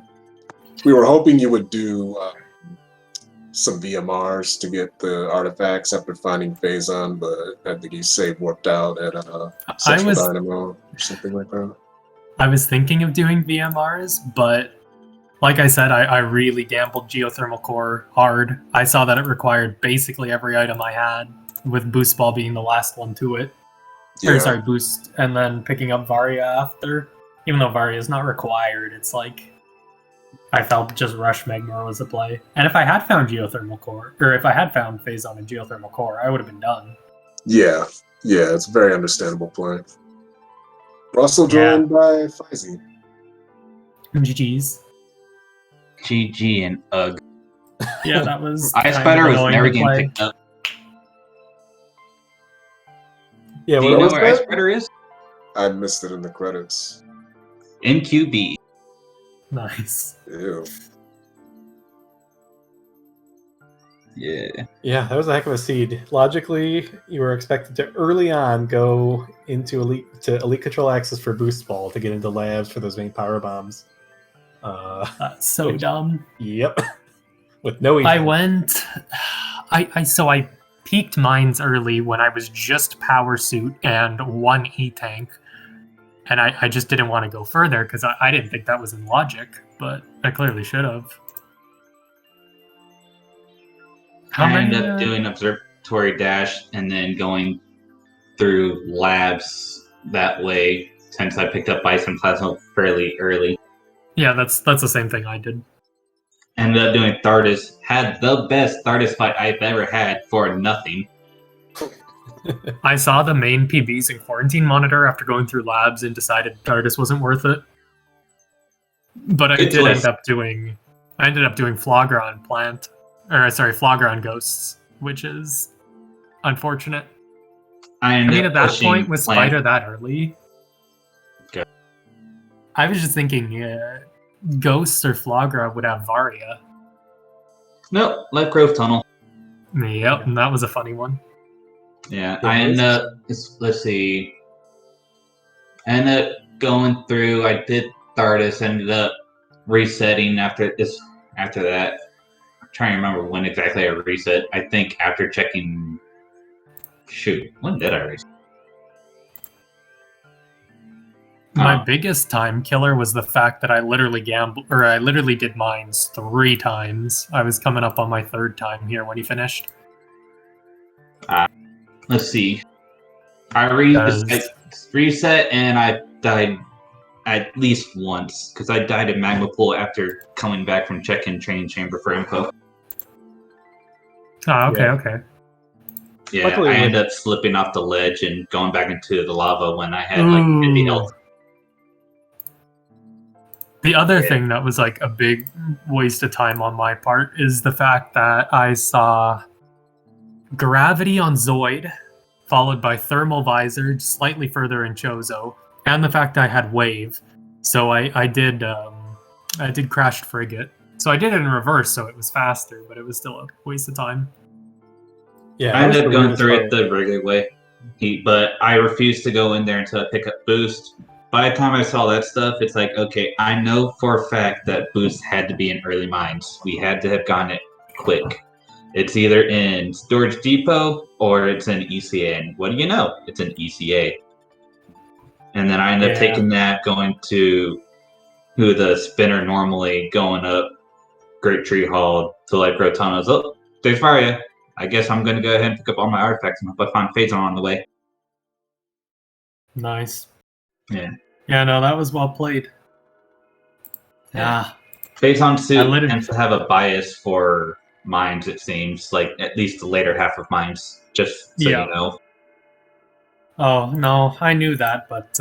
we were hoping you would do some VMRs to get the artifacts after finding Phazon, but I think he saved warped out at Central Dynamo or something like that. I was thinking of doing VMRs, but like I said, I really gambled geothermal core hard. I saw that it required basically every item I had, with boost ball being the last one to it. Yeah. Or sorry, boost, and then picking up Varia after. Even though Varia is not required, it's like I felt just rush Magmar was the play. And if I had found geothermal core, or if I had found Phazon and geothermal core, I would have been done. Yeah, it's a very understandable play. We're also joined by Fysi. GG's. GG and UG. Yeah, that was. Ice Spider was never getting picked up. Yeah, do you know where Ice Spider is? I missed it in the credits. In QB. Nice. Ew. Yeah, that was a heck of a seed. Logically, you were expected to early on go into elite control access for boost ball to get into labs for those main power bombs. That's so dumb. Yep. With no. I went. I peaked mines early when I was just power suit and one E-tank. And I just didn't want to go further because I didn't think that was in logic, but I clearly should have. I ended up doing observatory dash and then going through labs that way since I picked up Bison Plasma fairly early. Yeah, that's the same thing I did. Ended up doing Thardus. Had the best Thardus fight I've ever had for nothing. I saw the main PBs in quarantine monitor after going through labs and decided Thardus wasn't worth it. But I ended up doing Flogron plant. Or sorry, Flogron ghosts, which is unfortunate. I mean, at that point, was Spider that early? Okay. I was just thinking Ghosts or Flogra would have Varia. Nope, Life Grove Tunnel. Yep, and that was a funny one. Yeah, I ended up, let's see. I ended up going through, I did Thardus, ended up resetting after that. I'm trying to remember when exactly I reset. I think after checking. Shoot, when did I reset? My biggest time killer was the fact that I literally did mines 3 times. I was coming up on my 3rd time here when he finished. Let's see. I reset and I died at least once because I died in Magma Pool after coming back from checking Training Chamber for info. Oh, okay. Yeah, luckily, I ended up slipping off the ledge and going back into the lava when I had like 50 health. The other thing that was like a big waste of time on my part is the fact that I saw Gravity on Zoid, followed by Thermal Visor slightly further in Chozo, and the fact I had Wave. So I did Crashed Frigate. So I did it in reverse, so it was faster, but it was still a waste of time. Yeah, I ended up going through it the regular way. But I refused to go in there until I pick up boost. By the time I saw that stuff, it's like, okay, I know for a fact that boost had to be in early mines. We had to have gotten it quick. It's either in Storage Depot or it's in ECA. And what do you know? It's in ECA. And then I ended up taking that, going to who the spinner normally, going up Great Tree Hall to like Rotona's. Oh, there's Varia. I guess I'm going to go ahead and pick up all my artifacts and hope I find Phazon on the way. Nice. Yeah. Yeah, no, that was well played. Yeah. Phazon suit tends to have a bias for mines, it seems. Like, at least the later half of mines, just so you know. Oh, no, I knew that, but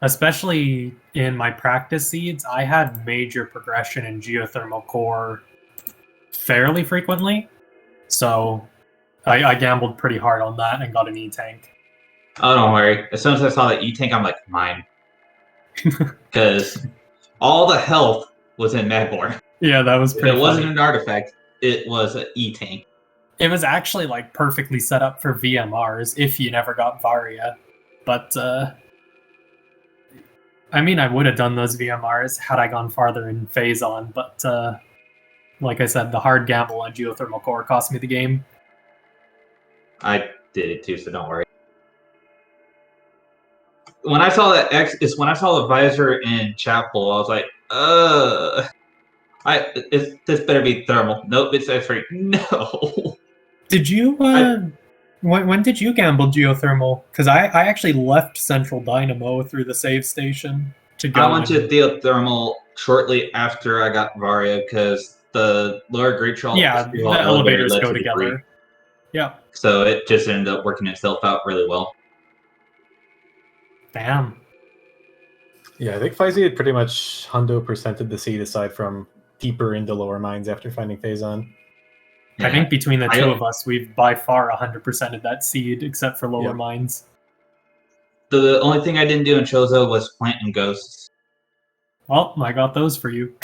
especially in my practice seeds, I had major progression in geothermal core fairly frequently. So I gambled pretty hard on that and got an E-Tank. Oh, don't worry. As soon as I saw the E-Tank, I'm like, mine. Because all the health was in Madborn. Yeah, that was pretty It wasn't an artifact. It was an E-Tank. It was actually like perfectly set up for VMRs if you never got Varia. But, I mean, I would have done those VMRs had I gone farther in Phazon, but, like I said, the hard gamble on geothermal core cost me the game. I did it too, so don't worry. When I saw that when I saw the visor in Chapel, I was like, this better be thermal. Nope, it's X-ray. No. Did you, when did you gamble geothermal? Because I actually left Central Dynamo through the save station to go. I went to geothermal shortly after I got Varia because the lower Great Tree, the elevators go together. Yeah. So it just ended up working itself out really well. Damn. Yeah, I think Fysi had pretty much hundo percented the seed aside from deeper into lower mines after finding Phazon. Yeah. I think between the two of us, we've by far 100%ed that seed, except for lower mines. The only thing I didn't do in Chozo was plant and ghosts. Well, I got those for you.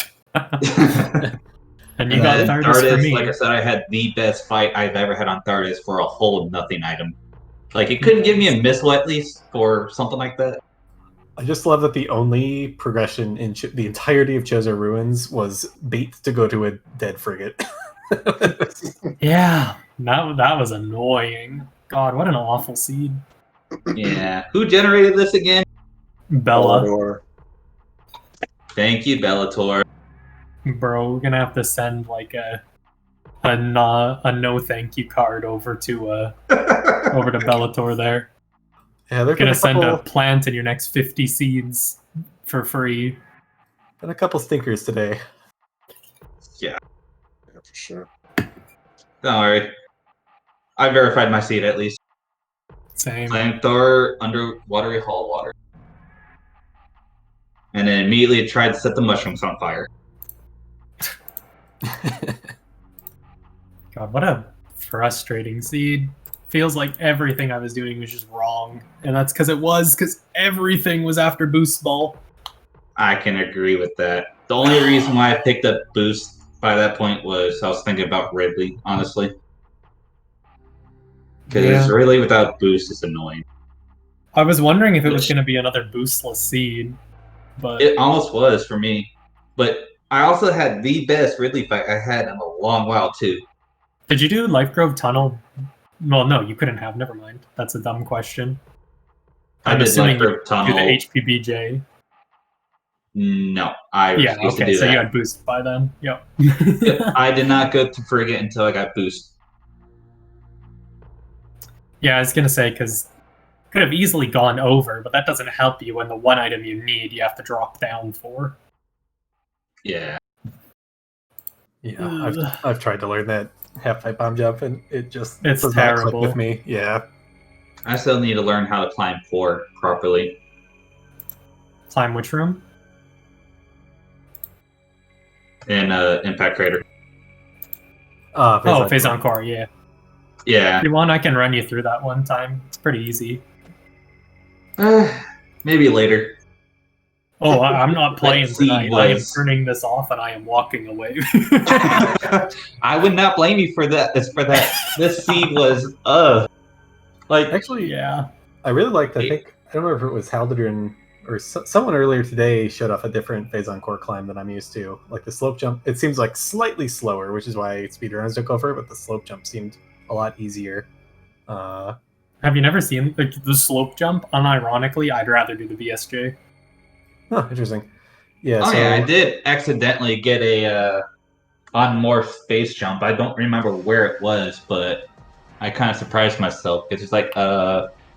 And you got Thardis for me. Like I said, I had the best fight I've ever had on Thardis for a whole nothing item. Like, it couldn't give me a missile at least, or something like that. I just love that the only progression in the entirety of Chozo Ruins was bait to go to a dead frigate. Yeah, that was annoying. God, what an awful seed. Yeah. Who generated this again? Bella. Bellator. Thank you, Bellator. Bro, we're gonna have to send like a no thank you card over to Bellator there. Yeah, they're gonna send a plant in your next 50 seeds for free. Been a couple stinkers today. Yeah, for sure. Don't worry. I verified my seed at least. Same. Flamethrower, underwatery hall water. And then immediately tried to set the mushrooms on fire. God, what a frustrating seed. Feels like everything I was doing was just wrong. And that's because everything was after Boost Ball. I can agree with that. The only reason why I picked up Boost by that point was I was thinking about Ridley, honestly. Because Ridley without Boost is annoying. I was wondering if it was going to be another boostless seed. But it almost was for me. But I also had the best Ridley fight I had in a long while, too. Did you do Life Grove Tunnel? Well, no, you couldn't have. Never mind. That's a dumb question. I'm assuming you did the HPBJ. No, I refused to do so that. You had Boost by then. Yep. I did not go to Frigate until I got Boost. Yeah, I was going to say, because could have easily gone over, but that doesn't help you when the one item you need you have to drop down for. Yeah. Yeah, I've tried to learn that half-pipe bomb jump, and it's terrible. Not click with me. Yeah. I still need to learn how to climb 4 properly. Climb which room? In Impact Crater. Phazon Core, yeah. Yeah. If you want, I can run you through that one time. It's pretty easy. Maybe later. Oh, I'm not playing tonight. I am turning this off and I am walking away. I would not blame you for that. This seed was Like, Actually, Yeah. I really liked. I don't remember if it was Haldren or someone earlier today showed off a different phase on core climb than I'm used to. Like the slope jump, it seems like slightly slower, which is why speedrunners don't go for it. But the slope jump seemed a lot easier. Have you never seen like the slope jump? Unironically, I'd rather do the VSJ. Huh, interesting. Yeah. oh so yeah, I did accidentally get a on more space jump. I don't remember where it was, but I kind of surprised myself because it's like,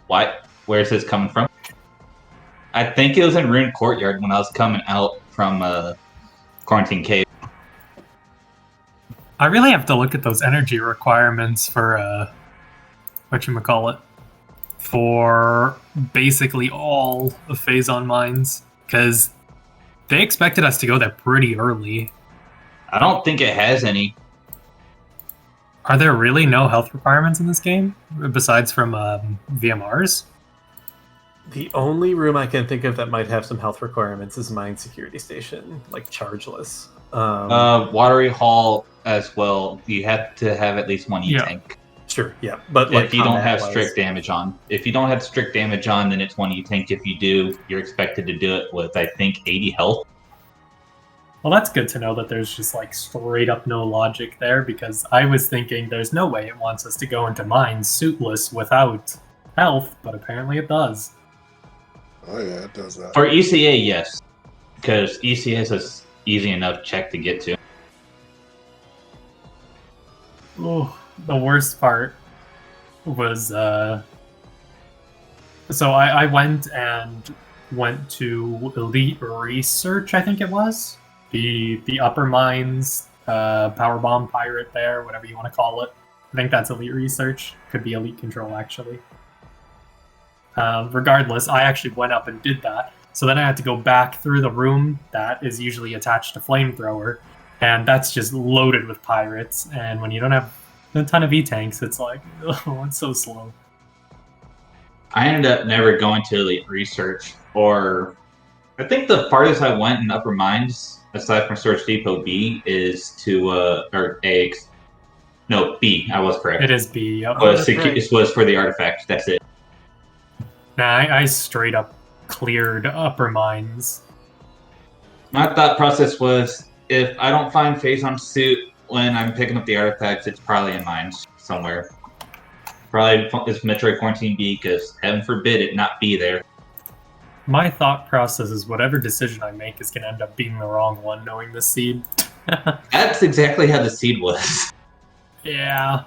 what? Where's this coming from? I think it was in Rune Courtyard when I was coming out from Quarantine Cave. I really have to look at those energy requirements for whatchamacallit, for basically all of Phazon mines, because they expected us to go there pretty early. I don't think it has any. Are there really no health requirements in this game besides from VMRs? the only room I can think of that might have some health requirements is Mine Security Station, like chargeless. Watery Hall as well. You have to have at least one E-tank. Sure, yeah, but like If you don't have combat-wise- strict damage on. If you don't have strict damage on, then it's one E-tank. If you do, you're expected to do it with, I think, 80 health. Well, that's good to know that there's just like straight up no logic there, because I was thinking there's no way it wants us to go into mines suitless without health, but apparently it does. Oh yeah, it does that. For ECA, yes. Because ECA is an easy enough check to get to. Oh, the worst part was so I went to Elite Research, I think it was. The upper mines, Powerbomb Pirate there, whatever you want to call it. I think that's Elite Research. Could be Elite Control, actually. Regardless, I actually went up and did that. So then I had to go back through the room that is usually attached to Flamethrower, and that's just loaded with pirates. And when you don't have a ton of E-tanks, it's like, oh, it's so slow. I ended up never going to Elite Research, or I think the farthest I went in Upper Mines, aside from Search Depot B, is to or A. No, B. I was correct. It is B. Yep. It was for the artifact. That's it. Nah, I straight up cleared Upper Mines. My thought process was, if I don't find Phazon suit when I'm picking up the artifacts, it's probably in mines somewhere. Probably it's Metroid Quarantine B, because heaven forbid it not be there. My thought process is whatever decision I make is going to end up being the wrong one, knowing the seed. That's exactly how the seed was. Yeah.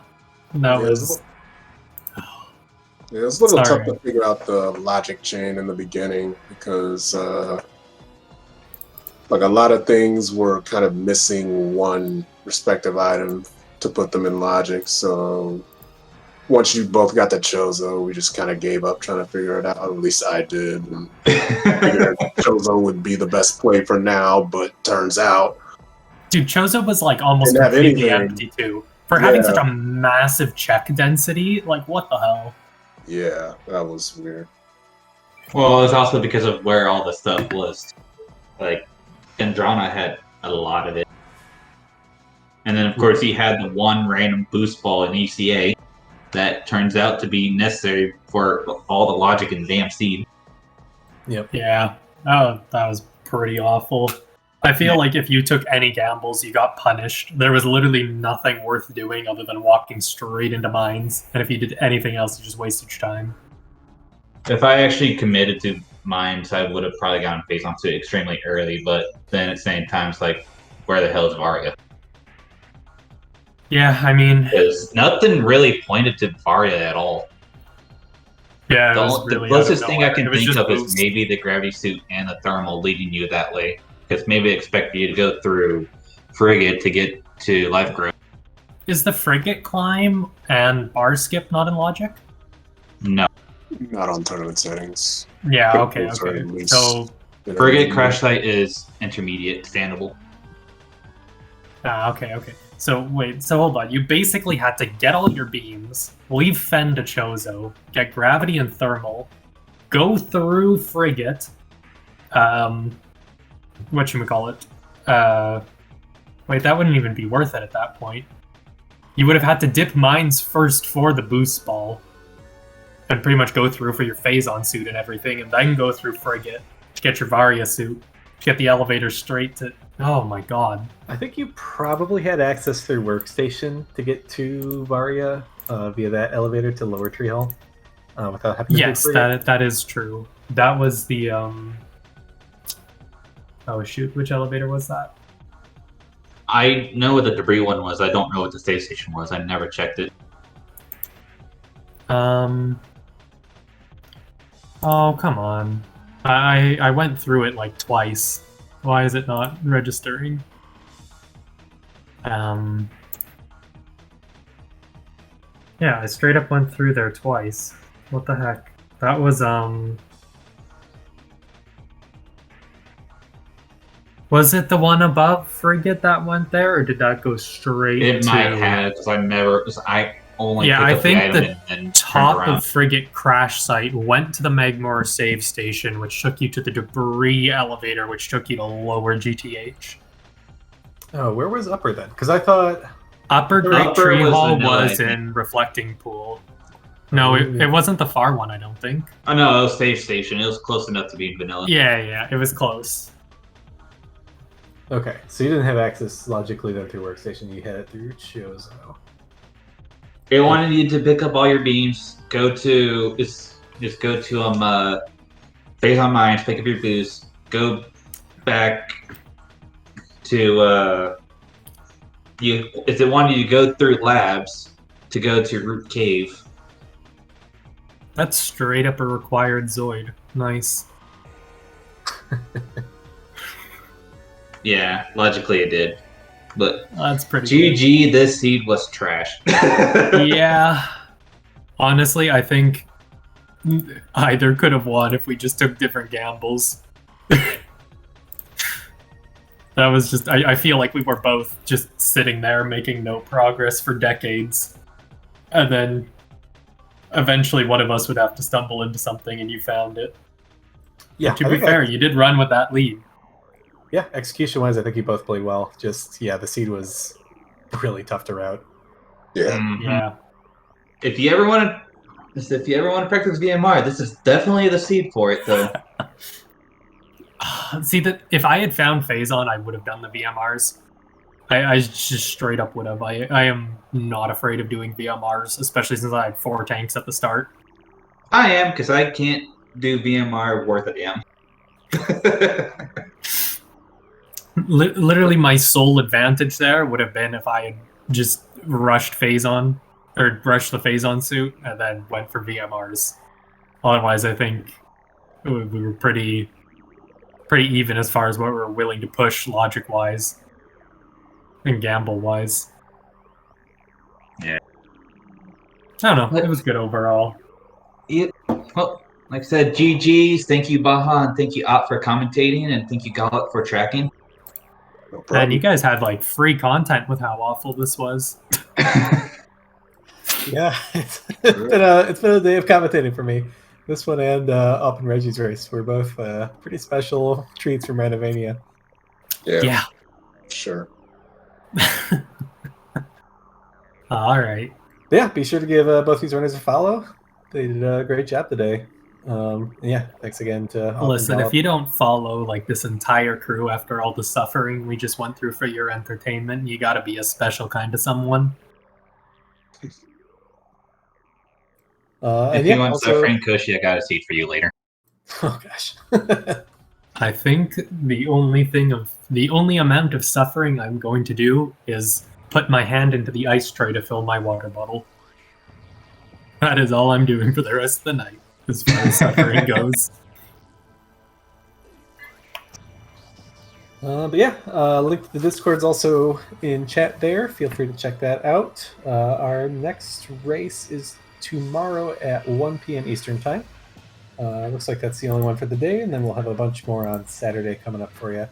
That was... Yeah, it's a little Sorry. tough to figure out the logic chain in the beginning because, like, a lot of things were kind of missing one respective item to put them in logic. So once you both got the Chozo, we just kind of gave up trying to figure it out. At least I did. And figured Chozo would be the best play for now, but turns out, Dude, Chozo was like almost Didn't have completely anything. empty too. For having Yeah. such a massive check density, like what the hell? yeah, that was weird. Well, it was also because of where all the stuff was. Like, Andrana had a lot of it. And then, of course, he had the one random boost ball in ECA that turns out to be necessary for all the logic in the damn seed. Yep. Yeah. Oh, that was pretty awful. I feel like if you took any gambles, you got punished. There was literally nothing worth doing other than walking straight into mines. And if you did anything else, you just wasted your time. If I actually committed to mines, I would have probably gotten Phazon to it extremely early, but then at the same time, it's like, where the hell is Varia? Yeah, I mean, Because nothing really pointed to Varia at all. yeah, it The was really closest out of thing I nowhere. can It was think just of is boost. maybe the gravity suit and the thermal leading you that way. Because maybe they expect you to go through Frigate to get to Life Growth. Is the frigate climb and bar skip not in logic? No. Not on tournament settings. Yeah, But okay, those are okay. at least- So, Frigate Crash Site is intermediate, standable. okay, okay. So, wait, so hold on. You basically had to get all your beams, leave Fen to Chozo, get gravity and thermal, go through frigate, whatchamacallit, wait, that wouldn't even be worth it at that point. You would have had to dip mines first for the boost ball. and pretty much go through for your Phazon suit and everything, and then go through Frigate to get your Varia suit, to get the elevator straight to... Oh my god. I think you probably had access through Workstation to get to Varia via that elevator to Lower Tree Hall without having to Yes, that is true. That was the... Oh shoot, which elevator was that? I know what the debris one was. I don't know what the save station was. I never checked it. Oh, come on. I went through it like twice. Why is it not registering? Yeah, I straight up went through there twice. What the heck? That was, Was it the one above Frigate that went there, or did that go straight It to... might have, because I only Yeah, picked I up think the item and top turned around. of Frigate crash site went to the Magmore save station, which took you to the debris elevator, which took you to lower GTH. Oh, where was Upper then? Because I thought... Upper Great Upper Tree was Hall vanilla, I was think. in Reflecting Pool. No, it wasn't the far one, I don't think. Oh no, it was save station. It was close enough to be vanilla. Yeah, it was close. Okay, so you didn't have access logically then through Workstation. You had it through Chozo. They wanted you to pick up all your beams, go to just go to phase on mines, pick up your boost, go back to if they wanted you to go through labs to go to Root Cave. That's straight up a required Zoid. Nice. Yeah, logically it did. But That's pretty good. GG, this seed was trash. Yeah. Honestly, I think either could have won if we just took different gambles. That was just... I feel like we were both just sitting there making no progress for decades. And then eventually one of us would have to stumble into something and you found it. Yeah, To be fair, you did run with that lead. Yeah, execution-wise, I think you both played well. Just, yeah, the seed was really tough to route. Yeah. Mhm. Yeah. If you ever want to practice VMR, this is definitely the seed for it, though. See, that if I had found Phazon, I would have done the VMRs. I just straight up would have. I am not afraid of doing VMRs, especially since I had 4 tanks at the start. I am, because I can't do VMR worth a damn. Literally, my sole advantage there would have been if I had just rushed Phazon, or rushed the Phazon suit, and then went for VMRs. Otherwise, I think we were pretty even as far as what we were willing to push logic-wise and gamble-wise. Yeah. I don't know. It was good overall. Well, like I said, GG's. Thank you, Baha, and thank you, Op, for commentating, and thank you, Gallup, for tracking. No problem. And you guys had like free content with how awful this was. Yeah, it's been a day of commentating for me. This one and Up and Reggie's race were both pretty special treats from Randomania. Yeah, sure. All right. Yeah, be sure to give both these runners a follow. They did a great job today. Yeah, thanks again to Up and Listen, Gallup. if you don't follow like this entire crew after all the suffering we just went through for your entertainment, you gotta be a special kind of someone. If and you yeah, want also... suffering, Koushi, I got a seat for you later. Oh gosh. I think the only amount of suffering I'm going to do is put my hand into the ice tray to fill my water bottle. That is all I'm doing for the rest of the night, as far as suffering goes. But yeah, link to the Discord's also in chat there. Feel free to check that out. Our next race is tomorrow at 1 p.m. Eastern Time. Looks like that's the only one for the day, and then we'll have a bunch more on Saturday coming up for you.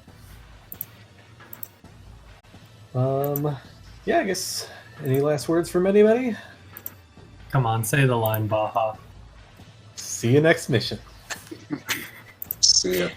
Yeah, I guess any last words from anybody? Come on, say the line, Baha. See you next mission. See ya.